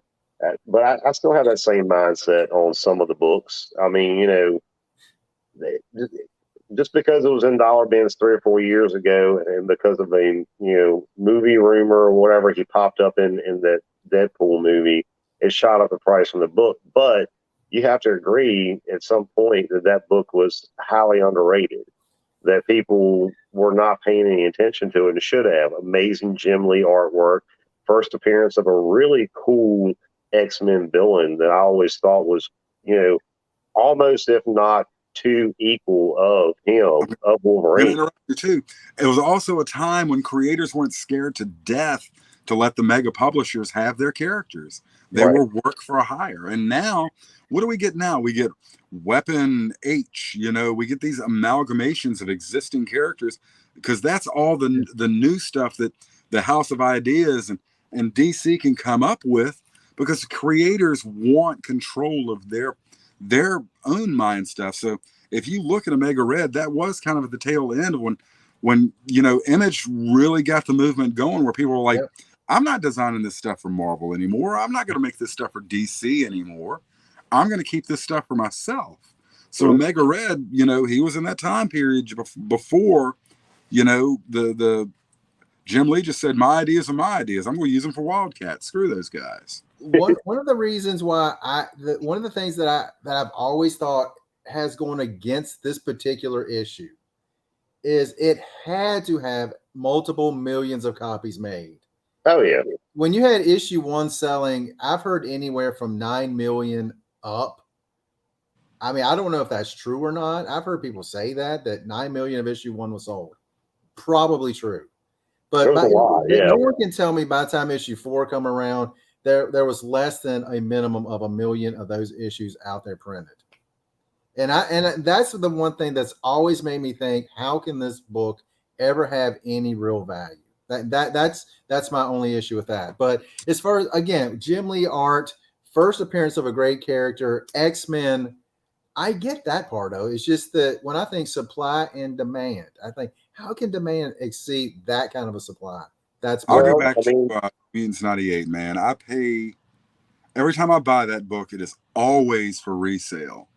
But I still have that same mindset on some of the books. I mean, just because it was in dollar bins 3 or 4 years ago, and because of a movie rumor or whatever, he popped up in that Deadpool movie, it shot up the price from the book. But you have to agree at some point that book was highly underrated, that people were not paying any attention to it and should have. Amazing Jim Lee artwork, first appearance of a really cool X-Men villain that I always thought was, almost, if not too equal of him, of Wolverine. Too. It was also a time when creators weren't scared to death to let the mega publishers have their characters. They were work for hire. And now, what do we get now? We get Weapon H, we get these amalgamations of existing characters, because that's all the new stuff that the House of Ideas and DC can come up with, because creators want control of their own mind stuff. So if you look at Omega Red, that was kind of at the tail end of when Image really got the movement going, where people were like, I'm not designing this stuff for Marvel anymore. I'm not going to make this stuff for DC anymore. I'm going to keep this stuff for myself. So Omega Red, he was in that time period before, the Jim Lee just said, my ideas are my ideas. I'm going to use them for Wildcat. Screw those guys. One of the reasons why one of the things that I've always thought has gone against this particular issue is it had to have multiple millions of copies made. Oh yeah. When you had issue 1 selling, I've heard anywhere from 9 million up. I mean, I don't know if that's true or not. I've heard people say that 9 million of issue 1 was sold. Probably true. But no one can tell me by the time issue 4 come around, there was less than a minimum of 1 million of those issues out there printed. And that's the one thing that's always made me think, how can this book ever have any real value? That's my only issue with that. But as far as, again, Jim Lee art, first appearance of a great character, X-Men, I get that part of it. It's just that when I think supply and demand, I think, how can demand exceed that kind of a supply? I'll go back to Mutants 98, man. I pay every time I buy that book, it is always for resale.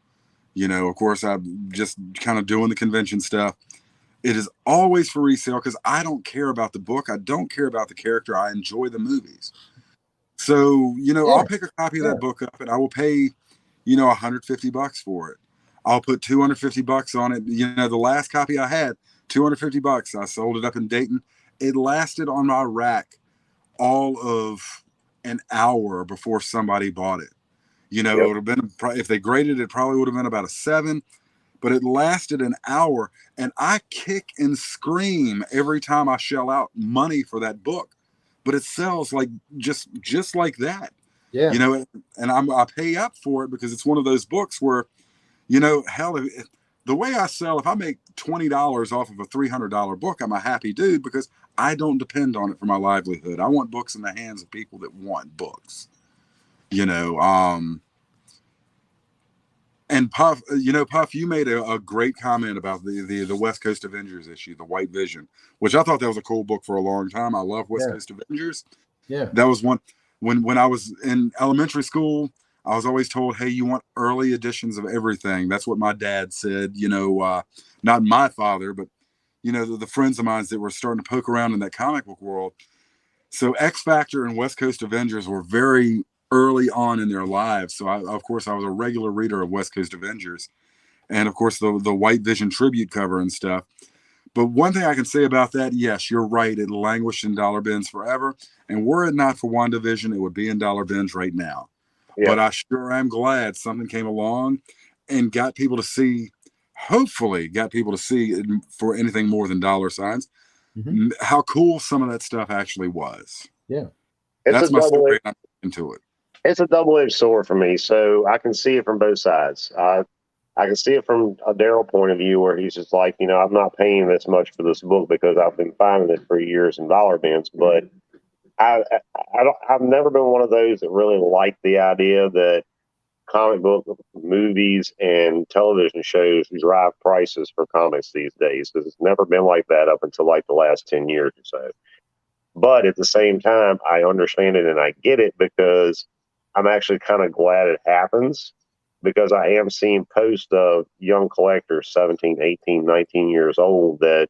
You know, of course, I'm just kind of doing the convention stuff. It is always for resale because I don't care about the book. I don't care about the character. I enjoy the movies. So, you know, I'll pick a copy of that book up and I will pay, you know, $150 for it. I'll put $250 on it. You know, the last copy I had, $250. I sold it up in Dayton. It lasted on my rack all of an hour before somebody bought it. You know, it would have been, if they graded it, probably would have been about a 7, but it lasted an hour. And I kick and scream every time I shell out money for that book, but it sells like just like that. Yeah. You know, and I pay up for it because it's one of those books where, you know, hell, the way I sell, if I make $20 off of a $300 book, I'm a happy dude because I don't depend on it for my livelihood. I want books in the hands of people that want books. You know, and Puff, you know, Puff, you made a great comment about the West Coast Avengers issue, the White Vision, which I thought that was a cool book for a long time. I love West Coast Avengers. Yeah, that was one when I was in elementary school. I was always told, hey, you want early editions of everything. That's what my dad said. You know, not my father, but you know, the friends of mine that were starting to poke around in that comic book world. So X Factor and West Coast Avengers were very early on in their lives. So of course I was a regular reader of West Coast Avengers and of course the White Vision tribute cover and stuff. But one thing I can say about that, yes, you're right. It languished in dollar bins forever. And were it not for WandaVision, it would be in dollar bins right now. Yeah. But I sure am glad something came along and got people to see, hopefully got people to see for anything more than dollar signs, how cool some of that stuff actually was. Yeah. That's my story. I'm into it. It's a double-edged sword for me, so I can see it from both sides. I can see it from a Daryl point of view where he's just like, you know, I'm not paying this much for this book because I've been finding it for years in dollar bins. But I've never been one of those that really liked the idea that comic book movies and television shows drive prices for comics these days, because it's never been like that up until like the last 10 years or so. But at the same time, I understand it and I get it because I'm actually kind of glad it happens, because I am seeing posts of young collectors, 17, 18, 19 years old, that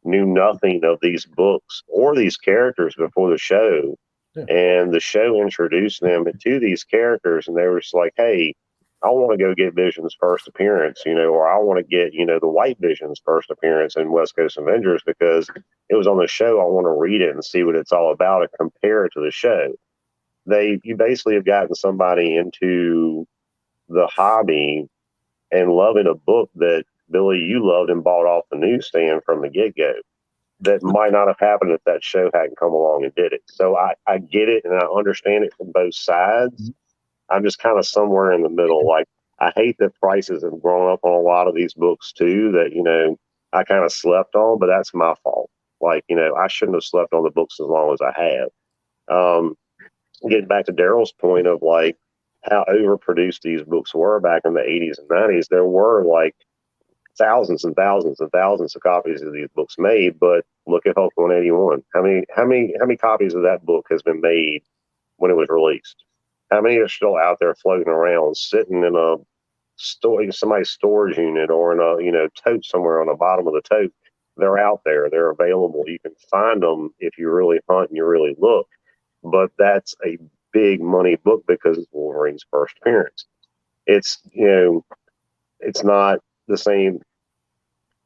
knew nothing of these books or these characters before the show. Yeah. And the show introduced them to these characters, and they were just like, hey, I want to go get Vision's first appearance, you know, or I want to get, you know, the White Vision's first appearance in West Coast Avengers because it was on the show. I want to read it and see what it's all about and compare it to the show. You basically have gotten somebody into the hobby and loving a book that, Billy, you loved and bought off the newsstand from the get-go. That might not have happened if that show hadn't come along and did it. So I get it and I understand it from both sides. I'm just kind of somewhere in the middle. Like, I hate that prices have grown up on a lot of these books too, that, you know, I kind of slept on, but that's my fault. Like, you know, I shouldn't have slept on the books as long as I have. Getting back to Daryl's point of like how overproduced these books were back in the 80s and 90s, there were like thousands and thousands and thousands of copies of these books made. But look at Hulk 181. How many copies of that book has been made when it was released? How many are still out there floating around, sitting in a somebody's storage unit or in a, you know, tote somewhere on the bottom of the tote? They're out there. They're available. You can find them if you really hunt and you really look. But that's a big money book because it's Wolverine's first appearance. It's, you know, it's not the same.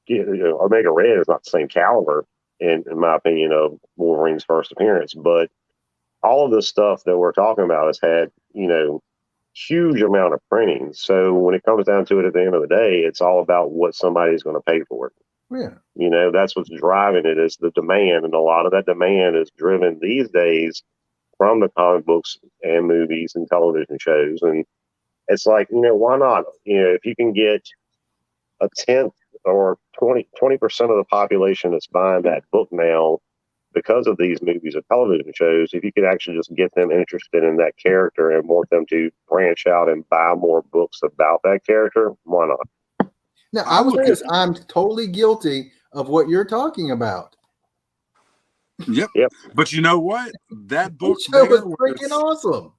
Omega Red is not the same caliber, in my opinion, of Wolverine's first appearance. But all of this stuff that we're talking about has had, huge amount of printing. So when it comes down to it, at the end of the day, it's all about what somebody's going to pay for it. Yeah. That's what's driving it, is the demand, and a lot of that demand is driven these days from the comic books and movies and television shows. And it's like, why not? If you can get a tenth or 20% of the population that's buying that book now because of these movies or television shows, if you could actually just get them interested in that character and want them to branch out and buy more books about that character, why not? Now, I'm totally guilty of what you're talking about. Yep. But you know what? That book was freaking awesome.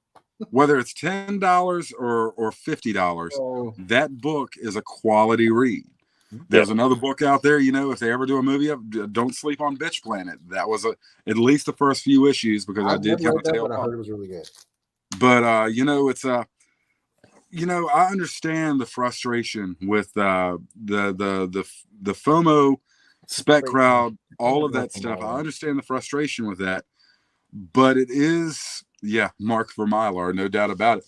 Whether it's $10 or $50, that book is a quality read. There's another book out there, if they ever do a movie up, don't sleep on Bitch Planet. That was at least the first few issues, because I did kind of tail off. I heard it was really good. But it's I understand the frustration with the FOMO spec crowd, all of that stuff. I understand the frustration with that, but it is Mark for Mylar, no doubt about it.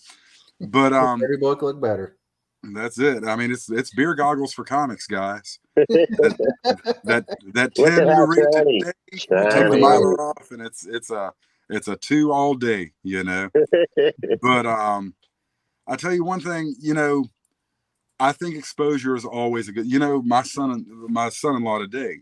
But every book looked better. That's it. I mean, it's beer goggles for comics, guys. that 10 you read today, you take the Mylar off, and it's a 2 all day, But I tell you one thing, I think exposure is always a good. My son-in-law today,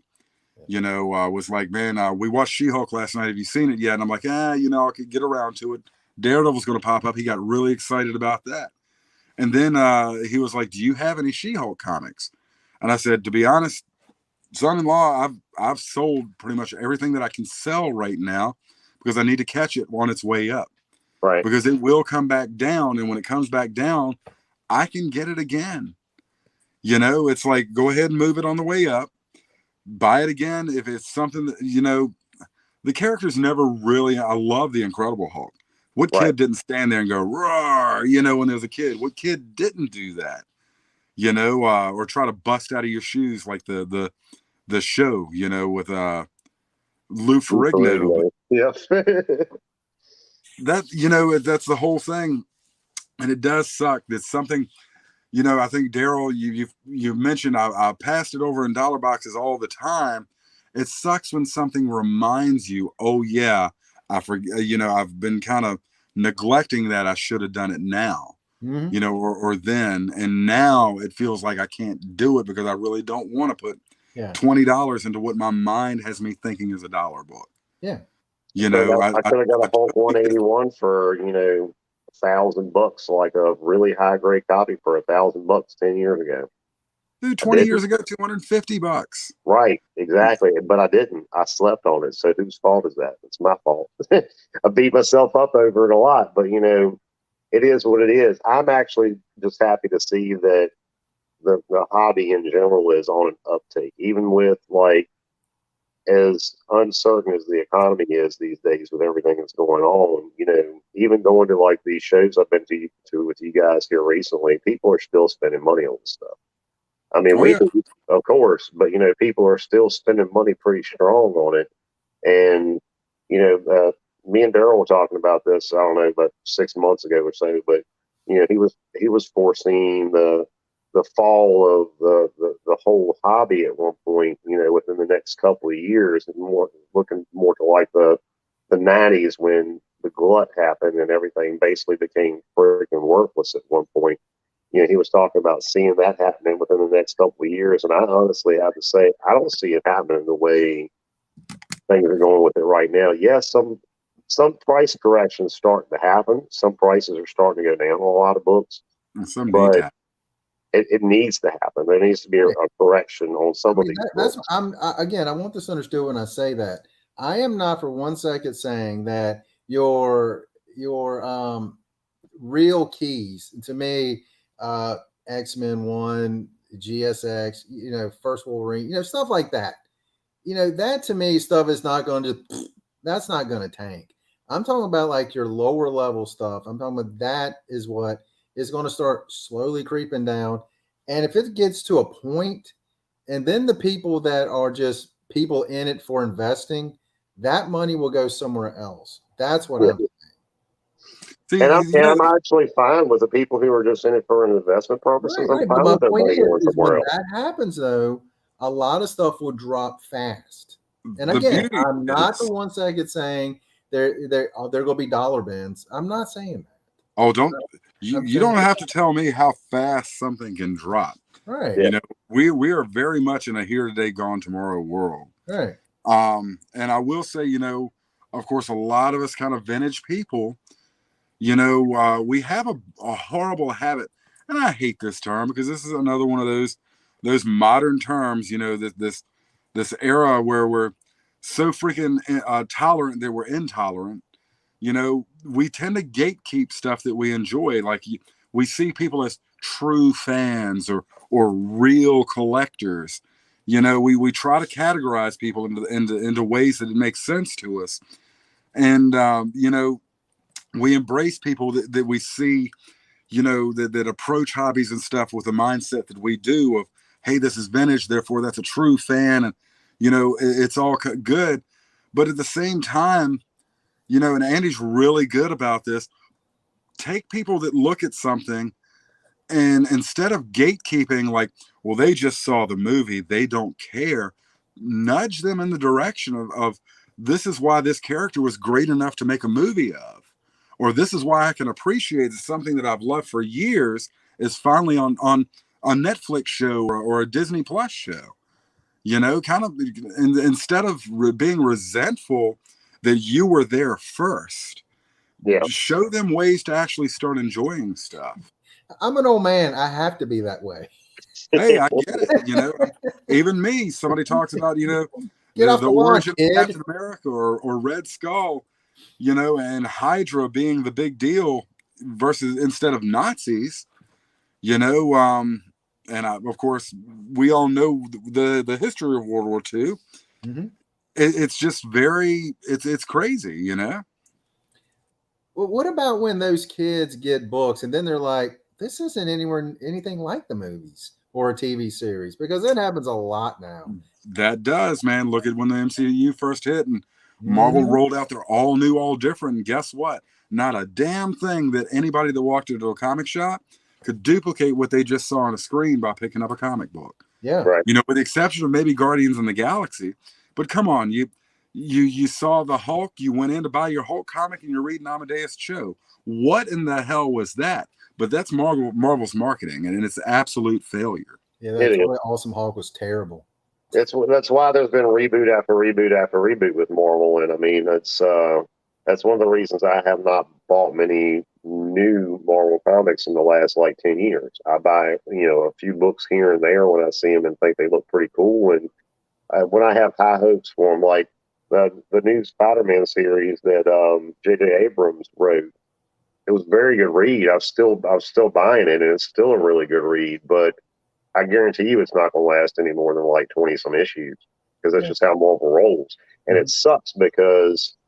was like, man, we watched She-Hulk last night. Have you seen it yet? And I'm like, I could get around to it. Daredevil's going to pop up. He got really excited about that. And then he was like, do you have any She-Hulk comics? And I said, to be honest, son-in-law, I've sold pretty much everything that I can sell right now, because I need to catch it on its way up. Right. Because it will come back down. And when it comes back down, I can get it again. It's like, go ahead and move it on the way up. Buy it again. If it's something that, the characters never really, I love the Incredible Hulk. What kid didn't stand there and go, roar, when there was a kid? What kid didn't do that? Or try to bust out of your shoes like the show, with Lou Ferrigno. Yes. That, that's the whole thing. And it does suck that something, I think, Daryl, you mentioned, I passed it over in dollar boxes all the time. It sucks when something reminds you, oh yeah, I forget, I've been kind of neglecting that. I should have done it now, or then, and now it feels like I can't do it because I really don't want to put $20 into what my mind has me thinking is a $1 book. Yeah. I could have got a Hulk 181 for, $1,000, like a really high grade copy for $1,000 10 years ago. Dude, 20 years ago, $250. Right, exactly. But I didn't. I slept on it. So whose fault is that? It's my fault. I beat myself up over it a lot, but it is what it is. I'm actually just happy to see that the hobby in general is on an uptake, even with as uncertain as the economy is these days with everything that's going on. Even going to these shows I've been to with you guys here recently, people are still spending money on this stuff. I mean, of course, but people are still spending money pretty strong on it. And me and Daryl were talking about this, I don't know, about 6 months ago or so, but he was foreseeing the fall of the whole hobby at one point, within the next couple of years, and looking more to the 90s, when the glut happened and everything basically became freaking worthless at one point. He was talking about seeing that happening within the next couple of years. And I honestly have to say, I don't see it happening the way things are going with it right now. Yes, some price corrections starting to happen. Some prices are starting to go down on a lot of books. But it needs to happen. There needs to be a correction on some of these books. I want this understood when I say that. I am not for one second saying that your real keys to me, X-Men 1, GSX, First Wolverine, stuff like that. That to me stuff is not going to, that's not going to tank. I'm talking about your lower level stuff. I'm talking about that is what is going to start slowly creeping down. And if it gets to a point, and then the people that are just people in it for investing, that money will go somewhere else. That's what I'm saying. See, And you know, I'm actually fine with the people who are just in it for an investment purposes. Right. I'm But fine my with that point money going is when somewhere else. that happens, though, a lot of stuff will drop fast. And the again, beauty I'm not the is, one second saying they're going to be dollar bins. I'm not saying that. oh, don't I'm you saying, don't have to tell me how fast something can drop. right, You know, we are very much in a here today, gone tomorrow world. right. And I will say, you know, of course, a lot of us kind of vintage people, you know, we have a horrible habit, and I hate this term because this is another one of those modern terms, you know, that this era where we're so freaking tolerant that we're intolerant. You know, we tend to gatekeep stuff that we enjoy. Like we see people as true fans or real collectors. You know, we try to categorize people into ways that it makes sense to us. And you know, we embrace people that we see, you know, that approach hobbies and stuff with the mindset that we do of, hey, this is vintage, therefore that's a true fan, and you know, it's all good. But at the same time, you know, and Andy's really good about this. Take people that look at something and instead of gatekeeping, like, well, they just saw the movie, they don't care, nudge them in the direction of this is why this character was great enough to make a movie of, or this is why I can appreciate something that I've loved for years is finally on a Netflix show or a Disney Plus show. You know, kind of instead of being resentful that you were there first, Yeah. show them ways to actually start enjoying stuff. I'm an old man. I have to be that way. Hey, I get it. You know, even me, somebody talks about, you know, Get off the the lawn, origin kid. of Captain America or Red Skull, you know, and Hydra being the big deal versus instead of Nazis, you know, and of course, we all know the history of World War II. Mm-hmm. It's just it's crazy, you know. Well, what about when those kids get books and then they're like, this isn't anywhere anything like the movies or a TV series? Because that happens a lot now. That does, man. Look at when the MCU first hit and Marvel rolled out their all new, all different. And guess what? Not a damn thing that anybody that walked into a comic shop could duplicate what they just saw on a screen by picking up a comic book. Yeah. Right. You know, with the exception of maybe Guardians in the Galaxy. But come on, you saw the Hulk, you went in to buy your Hulk comic and you're reading Amadeus Cho. What in the hell was that? But that's Marvel's marketing, and it's absolute failure. Yeah, that's why Awesome Hulk was terrible. That's why there's been reboot after reboot after reboot with Marvel, and I mean that's one of the reasons I have not bought many new Marvel comics in the last like 10 years. I buy a few books here and there when I see them and think they look pretty cool, and when I have high hopes for them, like the new Spider-Man series that J.J. Abrams wrote. It was a very good read. I was still buying it, and it's still a really good read. But I guarantee you, it's not going to last any more than like 20 some issues because that's just how Marvel rolls. And it sucks because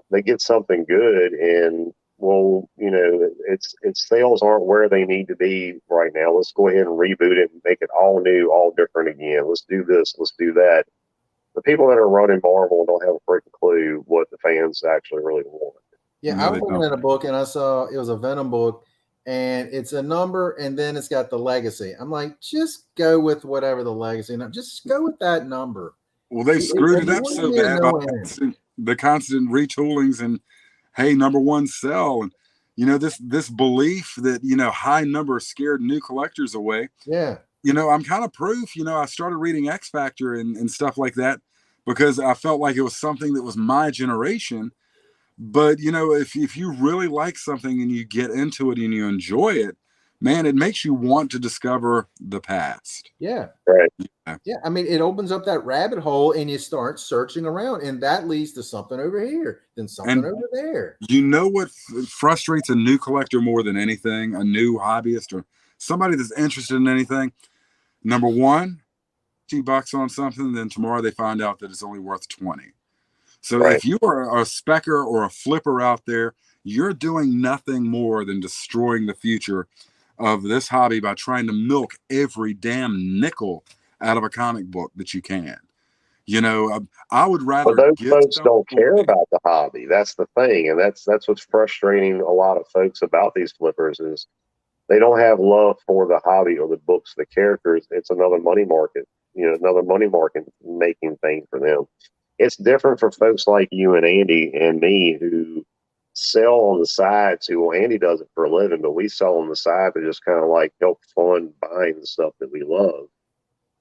they get something good, and its sales aren't where they need to be right now. Let's go ahead and reboot it and make it all new, all different again. Let's do this. Let's do that. The people that are running Marvel don't have a freaking clue what the fans actually really want. Yeah, No, I was looking at a book and I saw it was a Venom book and it's a number and then it's got the legacy. I'm like, just go with whatever the legacy. Just go with that number. Well, they screwed it up so bad by the constant retoolings and hey, number one sell. And this belief that high numbers scared new collectors away. Yeah. I'm kind of proof. I started reading X Factor and stuff like that because I felt like it was something that was my generation. But if you really like something and you get into it and you enjoy it, man, it makes you want to discover the past. Yeah. Right. Yeah. I mean, it opens up that rabbit hole and you start searching around, and that leads to something over here, then something over there. You know what frustrates a new collector more than anything, a new hobbyist or somebody that's interested in anything? Number one, $50 on something, then tomorrow they find out that it's only worth 20. So if you are a specker or a flipper out there, you're doing nothing more than destroying the future of this hobby by trying to milk every damn nickel out of a comic book that you can. You know, I would rather. But those get folks don't care away. about the hobby. That's the thing, and that's what's frustrating a lot of folks about these flippers is they don't have love for the hobby or the books, the characters. It's another money market, another money market making thing for them. It's different for folks like you and Andy and me who sell on the side too. Well, Andy does it for a living, but we sell on the side to just kind of like help fund buying the stuff that we love.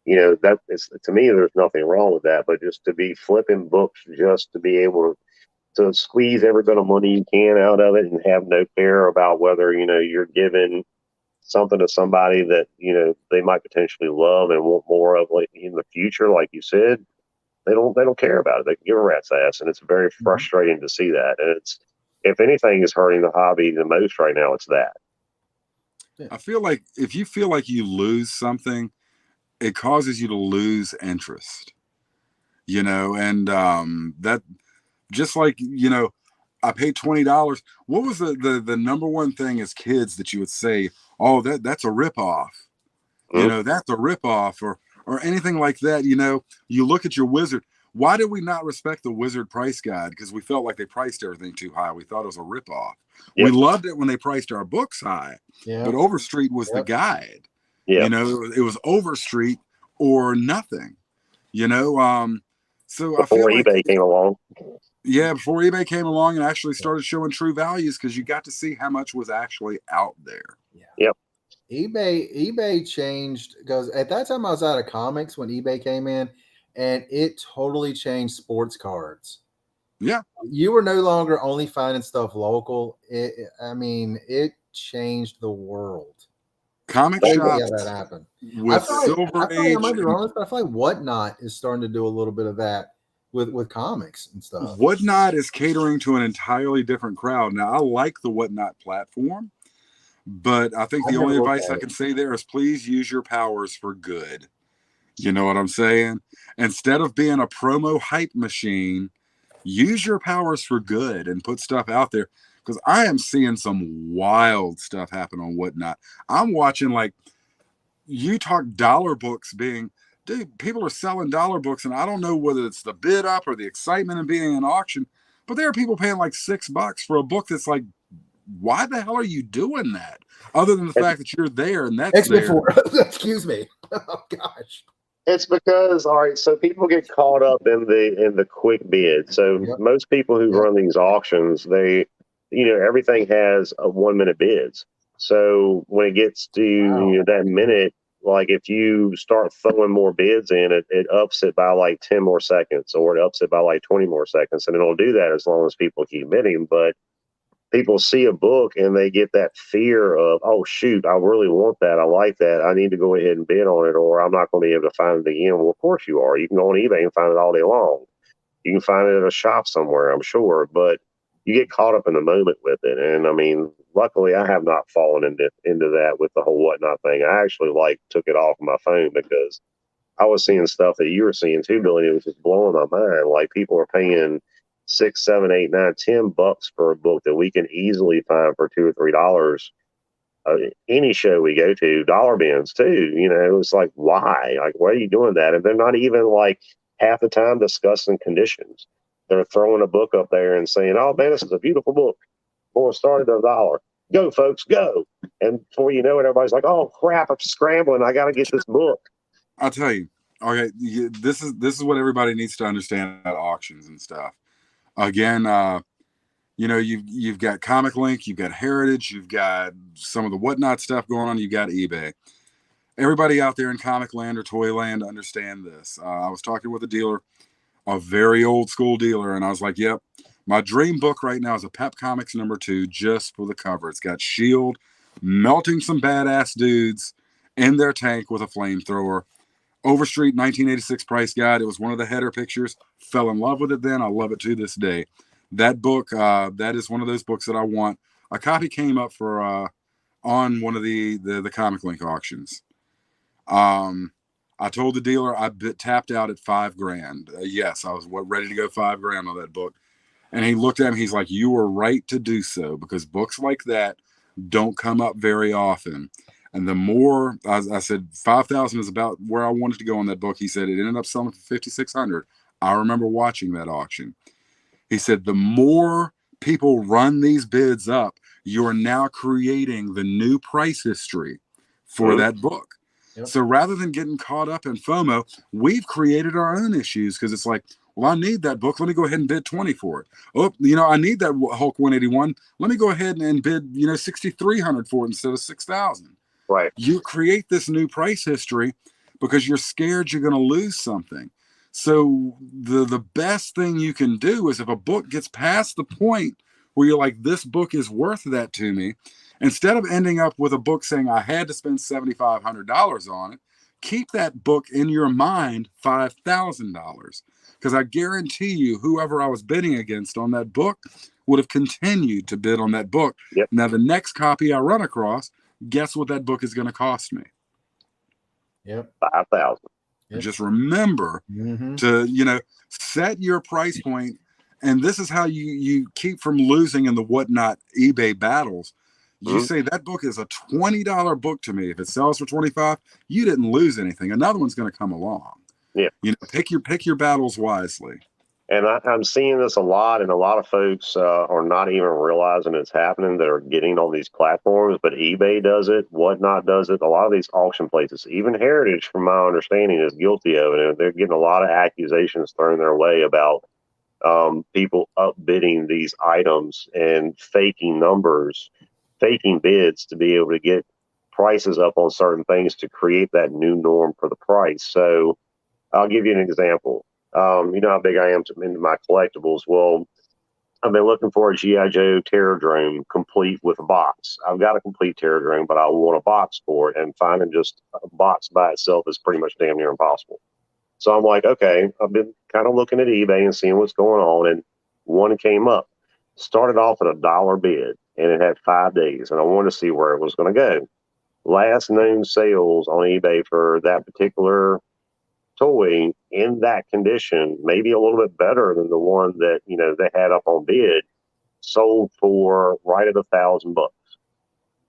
That is, to me, there's nothing wrong with that, but just to be flipping books, just to be able to squeeze every bit of money you can out of it and have no care about whether, you're giving something to somebody that, they might potentially love and want more of like in the future, like you said, they don't care about it. They can give a rat's ass. And it's very frustrating to see that. And it's, if anything is hurting the hobby the most right now, it's that. I feel like if you feel like you lose something, it causes you to lose interest, and that just like, I paid $20. What was the number one thing as kids that you would say, oh, that's a ripoff, that's a ripoff or anything like that. You look at your Wizard. Why did we not respect the Wizard price guide? Because we felt like they priced everything too high. We thought it was a ripoff. Yep. We loved it when they priced our books high, but Overstreet was the guide. Yeah. It was Overstreet or nothing, so before I feel eBay came along. Yeah, before eBay came along and actually started showing true values, because you got to see how much was actually out there. Yeah. Yep. eBay changed, because at that time I was out of comics when eBay came in, and it totally changed sports cards. Yeah. You were no longer only finding stuff local. It changed the world. Comic shops. Yeah, that happened. With Silver Age. I might be wrong, but I feel like Whatnot is starting to do a little bit of that with comics and stuff. Whatnot is catering to an entirely different crowd. Now, I like the Whatnot platform, but I think the only advice I can say there is please use your powers for good. You know what I'm saying? Instead of being a promo hype machine, use your powers for good and put stuff out there. Because I am seeing some wild stuff happen on Whatnot. I'm watching, like, you talk dollar books being, dude, people are selling dollar books, and I don't know whether it's the bid up or the excitement of being in an auction, but there are people paying like $6 for a book that's like, why the hell are you doing that? Other than the fact that you're there and that's there. Excuse me. Oh gosh. It's because, all right, so people get caught up in the quick bid. So most people who run these auctions, they, everything has a 1 minute bids. So when it gets to that minute, like if you start throwing more bids in, it ups it by like 10 more seconds, or it ups it by like 20 more seconds. And it'll do that as long as people keep bidding. But people see a book and they get that fear of, oh, shoot, I really want that. I like that. I need to go ahead and bid on it, or I'm not going to be able to find it again. Well, of course you are. You can go on eBay and find it all day long. You can find it at a shop somewhere, I'm sure, but you get caught up in the moment with it. And I mean, luckily I have not fallen into that with the whole Whatnot thing. I actually took it off my phone because I was seeing stuff that you were seeing too, Billy. It was just blowing my mind. Like people are paying $6, $7, $8, $9, $10 for a book that we can easily find for $2 or $3. Any show we go to, dollar bins too. It's like, why? Like, why are you doing that? And they're not even like half the time discussing conditions. They're throwing a book up there and saying, "Oh man, this is a beautiful book. Boy, it started at $1. Go, folks, go!" And before you know it, everybody's like, "Oh crap, I'm scrambling. I got to get this book." I'll tell you. Okay, this is what everybody needs to understand about auctions and stuff. Again, you've got Comic Link, you've got Heritage, you've got some of the Whatnot stuff going on, you've got eBay. Everybody out there in Comic Land or Toy Land understand this. I was talking with a dealer, a very old school dealer, and I was like, yep, my dream book right now is a Pep Comics #2 just for the cover. It's got S.H.I.E.L.D. melting some badass dudes in their tank with a flamethrower. Overstreet 1986 price guide. It was one of the header pictures. Fell in love with it then. I love it to this day. That book, that is one of those books that I want. A copy came up for on one of the Comic Link auctions. I told the dealer I tapped out at $5,000. Yes, I was ready to go $5,000 on that book. And he looked at me. He's like, "You were right to do so, because books like that don't come up very often. And the more I said, 5,000 is about where I wanted to go on that book. He said it ended up selling for 5,600. I remember watching that auction. He said the more people run these bids up, you are now creating the new price history for that book. Yep. So rather than getting caught up in FOMO, we've created our own issues because it's like, well, I need that book. Let me go ahead and bid 20 for it. Oh, I need that Hulk 181. Let me go ahead and bid, 6,300 for it instead of 6,000. Right. You create this new price history because you're scared you're going to lose something. So the best thing you can do is if a book gets past the point where you're like, this book is worth that to me, instead of ending up with a book saying I had to spend $7,500 on it, keep that book in your mind $5,000. Because I guarantee you, whoever I was bidding against on that book would have continued to bid on that book. Yep. Now, the next copy I run across, guess what that book is going to cost me? Yep. 5,000. Yep. Just remember to, set your price point. And this is how you keep from losing in the whatnot eBay battles. You say that book is a $20 book to me. If it sells for 25, you didn't lose anything. Another one's going to come along. Yeah. Pick your battles wisely. And I'm seeing this a lot, and a lot of folks are not even realizing it's happening. They're getting on these platforms, but eBay does it, Whatnot does it. A lot of these auction places, even Heritage, from my understanding, is guilty of it. And they're getting a lot of accusations thrown their way about people upbidding these items and faking numbers, faking bids to be able to get prices up on certain things to create that new norm for the price. So I'll give you an example. You know how big I am into my collectibles. Well, I've been looking for a G.I. Joe Terrordrome complete with a box. I've got a complete Terrordrome, but I want a box for it, and finding just a box by itself is pretty much damn near impossible. So I'm like, okay, I've been kind of looking at eBay and seeing what's going on, and one came up. Started off at $1 bid, and it had 5 days, and I wanted to see where it was going to go. Last known sales on eBay for that particular toy in that condition, maybe a little bit better than the one that they had up on bid, sold for right at $1,000.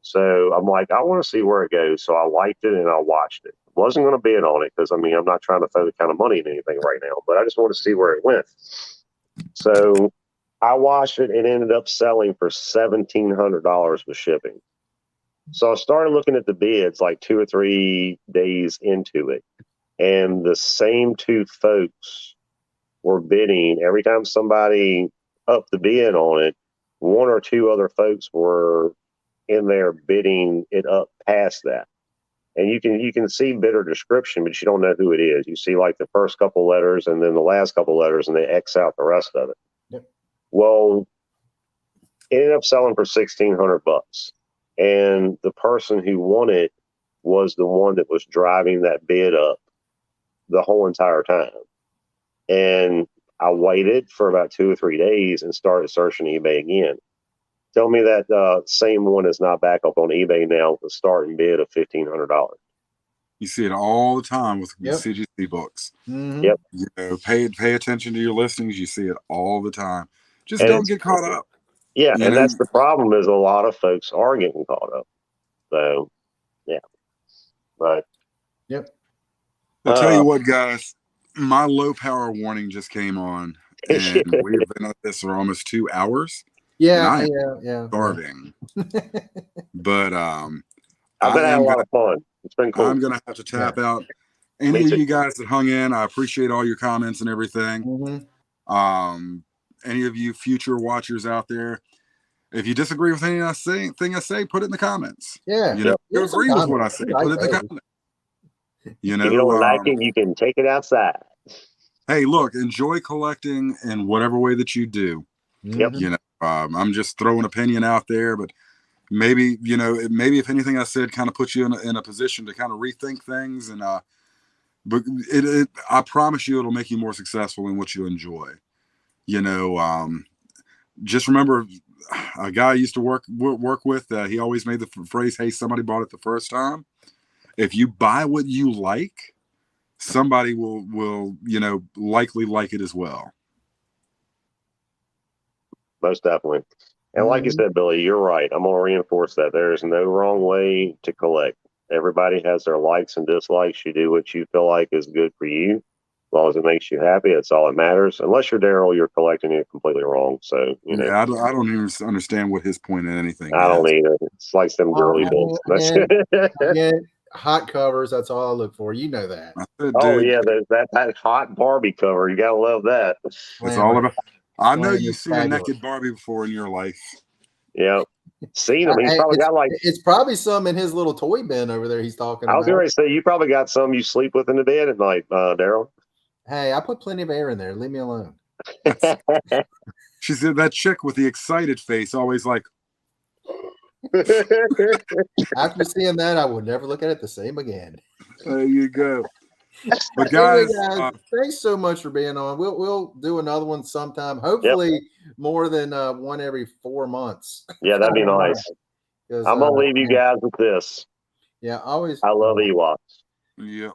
So I'm like, I want to see where it goes. So I liked it and I watched it. Wasn't going to bid on it because I'm not trying to throw the kind of money in anything right now, but I just want to see where it went. So I watched it and ended up selling for $1,700 with shipping. So I started looking at the bids like 2 or 3 days into it. And the same two folks were bidding. Every time somebody upped the bid on it, 1 or 2 other folks were in there bidding it up past that. And you can see bidder description, but you don't know who it is. You see like the first couple letters and then the last couple letters, and they X out the rest of it. Yep. Well, it ended up selling for $1,600. And the person who won it was the one that was driving that bid up the whole entire time. And I waited for about 2 or 3 days and started searching eBay again. Tell me that same one is not back up on eBay now with a starting bid of $1,500. You see it all the time with CGC books. Mm-hmm. Yep. Pay attention to your listings. You see it all the time. Just don't get caught up. Yeah, and that's the problem, is a lot of folks are getting caught up. So, yeah. But yep. I'll tell you what, guys, my low power warning just came on, and we've been at this for almost 2 hours. Yeah. Starving. But I've been having a lot of fun. It's been cool. I'm gonna have to tap out. Any of you guys that hung in, I appreciate all your comments and everything. Mm-hmm. Any of you future watchers out there, if you disagree with anything I say, put it in the comments. Yeah. You agree with what I say, put it in the comments. If you don't like it, you can take it outside. Hey, look, enjoy collecting in whatever way that you do. Yep. I'm just throwing opinion out there, but maybe if anything I said kind of puts you in a position to kind of rethink things, and but I promise you it'll make you more successful in what you enjoy. Just remember, a guy I used to work with, he always made the phrase, "Hey, somebody bought it the first time." If you buy what you like, somebody will likely like it as well. Most definitely. And like you said, Billy, you're right. I'm going to reinforce that. There is no wrong way to collect. Everybody has their likes and dislikes. You do what you feel like is good for you. As long as it makes you happy, that's all that matters. Unless you're Daryl, you're collecting it completely wrong. So, you know. Yeah, I don't even understand what his point in anything I don't is. either. It's like them girly bits. Again, hot covers. That's all I look for. You know that. Oh, yeah. That hot Barbie cover. You got to love that. It's all about. I know Glamour, you've seen a naked Barbie before in your life. Yeah. Seen him. He's probably got like. It's probably some in his little toy bin over there he's talking about. I was going to say, you probably got some you sleep with in the bed at night, Daryl. Hey, I put plenty of air in there. Leave me alone. She said that chick with the excited face, always like. After seeing that, I will never look at it the same again. There you go. But guys, thanks so much for being on. We'll do another one sometime. Hopefully, more than one every 4 months. Yeah, that'd be nice. I'm gonna leave you guys with this. Yeah, always. I love Ewoks. Yeah.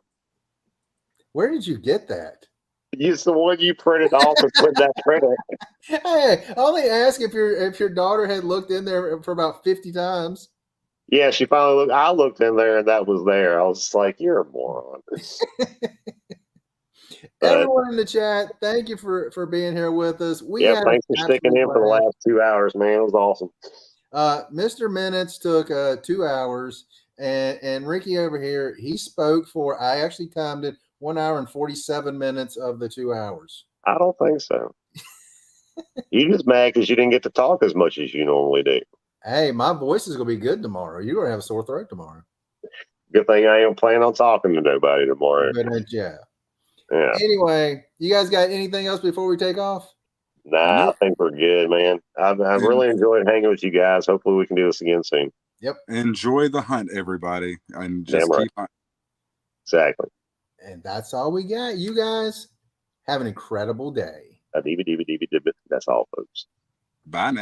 Where did you get that? It's the one you printed off and put that printer. Hey, I only ask if your daughter had looked in there for about 50 times. Yeah, she finally looked. I looked in there and that was there. I was like, "You're a moron." Everyone in the chat, thank you for being here with us. Thanks for sticking in for the last 2 hours, man. It was awesome. Mr. Minutes took 2 hours, and Ricky over here, he spoke for, I actually timed it, 1 hour and 47 minutes of the 2 hours. I don't think so. You just mad because you didn't get to talk as much as you normally do. Hey, my voice is gonna be good tomorrow. You're gonna have a sore throat tomorrow. Good thing I ain't planning on talking to nobody tomorrow. Yeah. Yeah. Anyway, you guys got anything else before we take off? Nah, I think we're good, man. I've really enjoyed hanging with you guys. Hopefully we can do this again soon. Yep. Enjoy the hunt, everybody. And just keep hunting. Exactly. And that's all we got. You guys have an incredible day. That's all, folks. Bye now.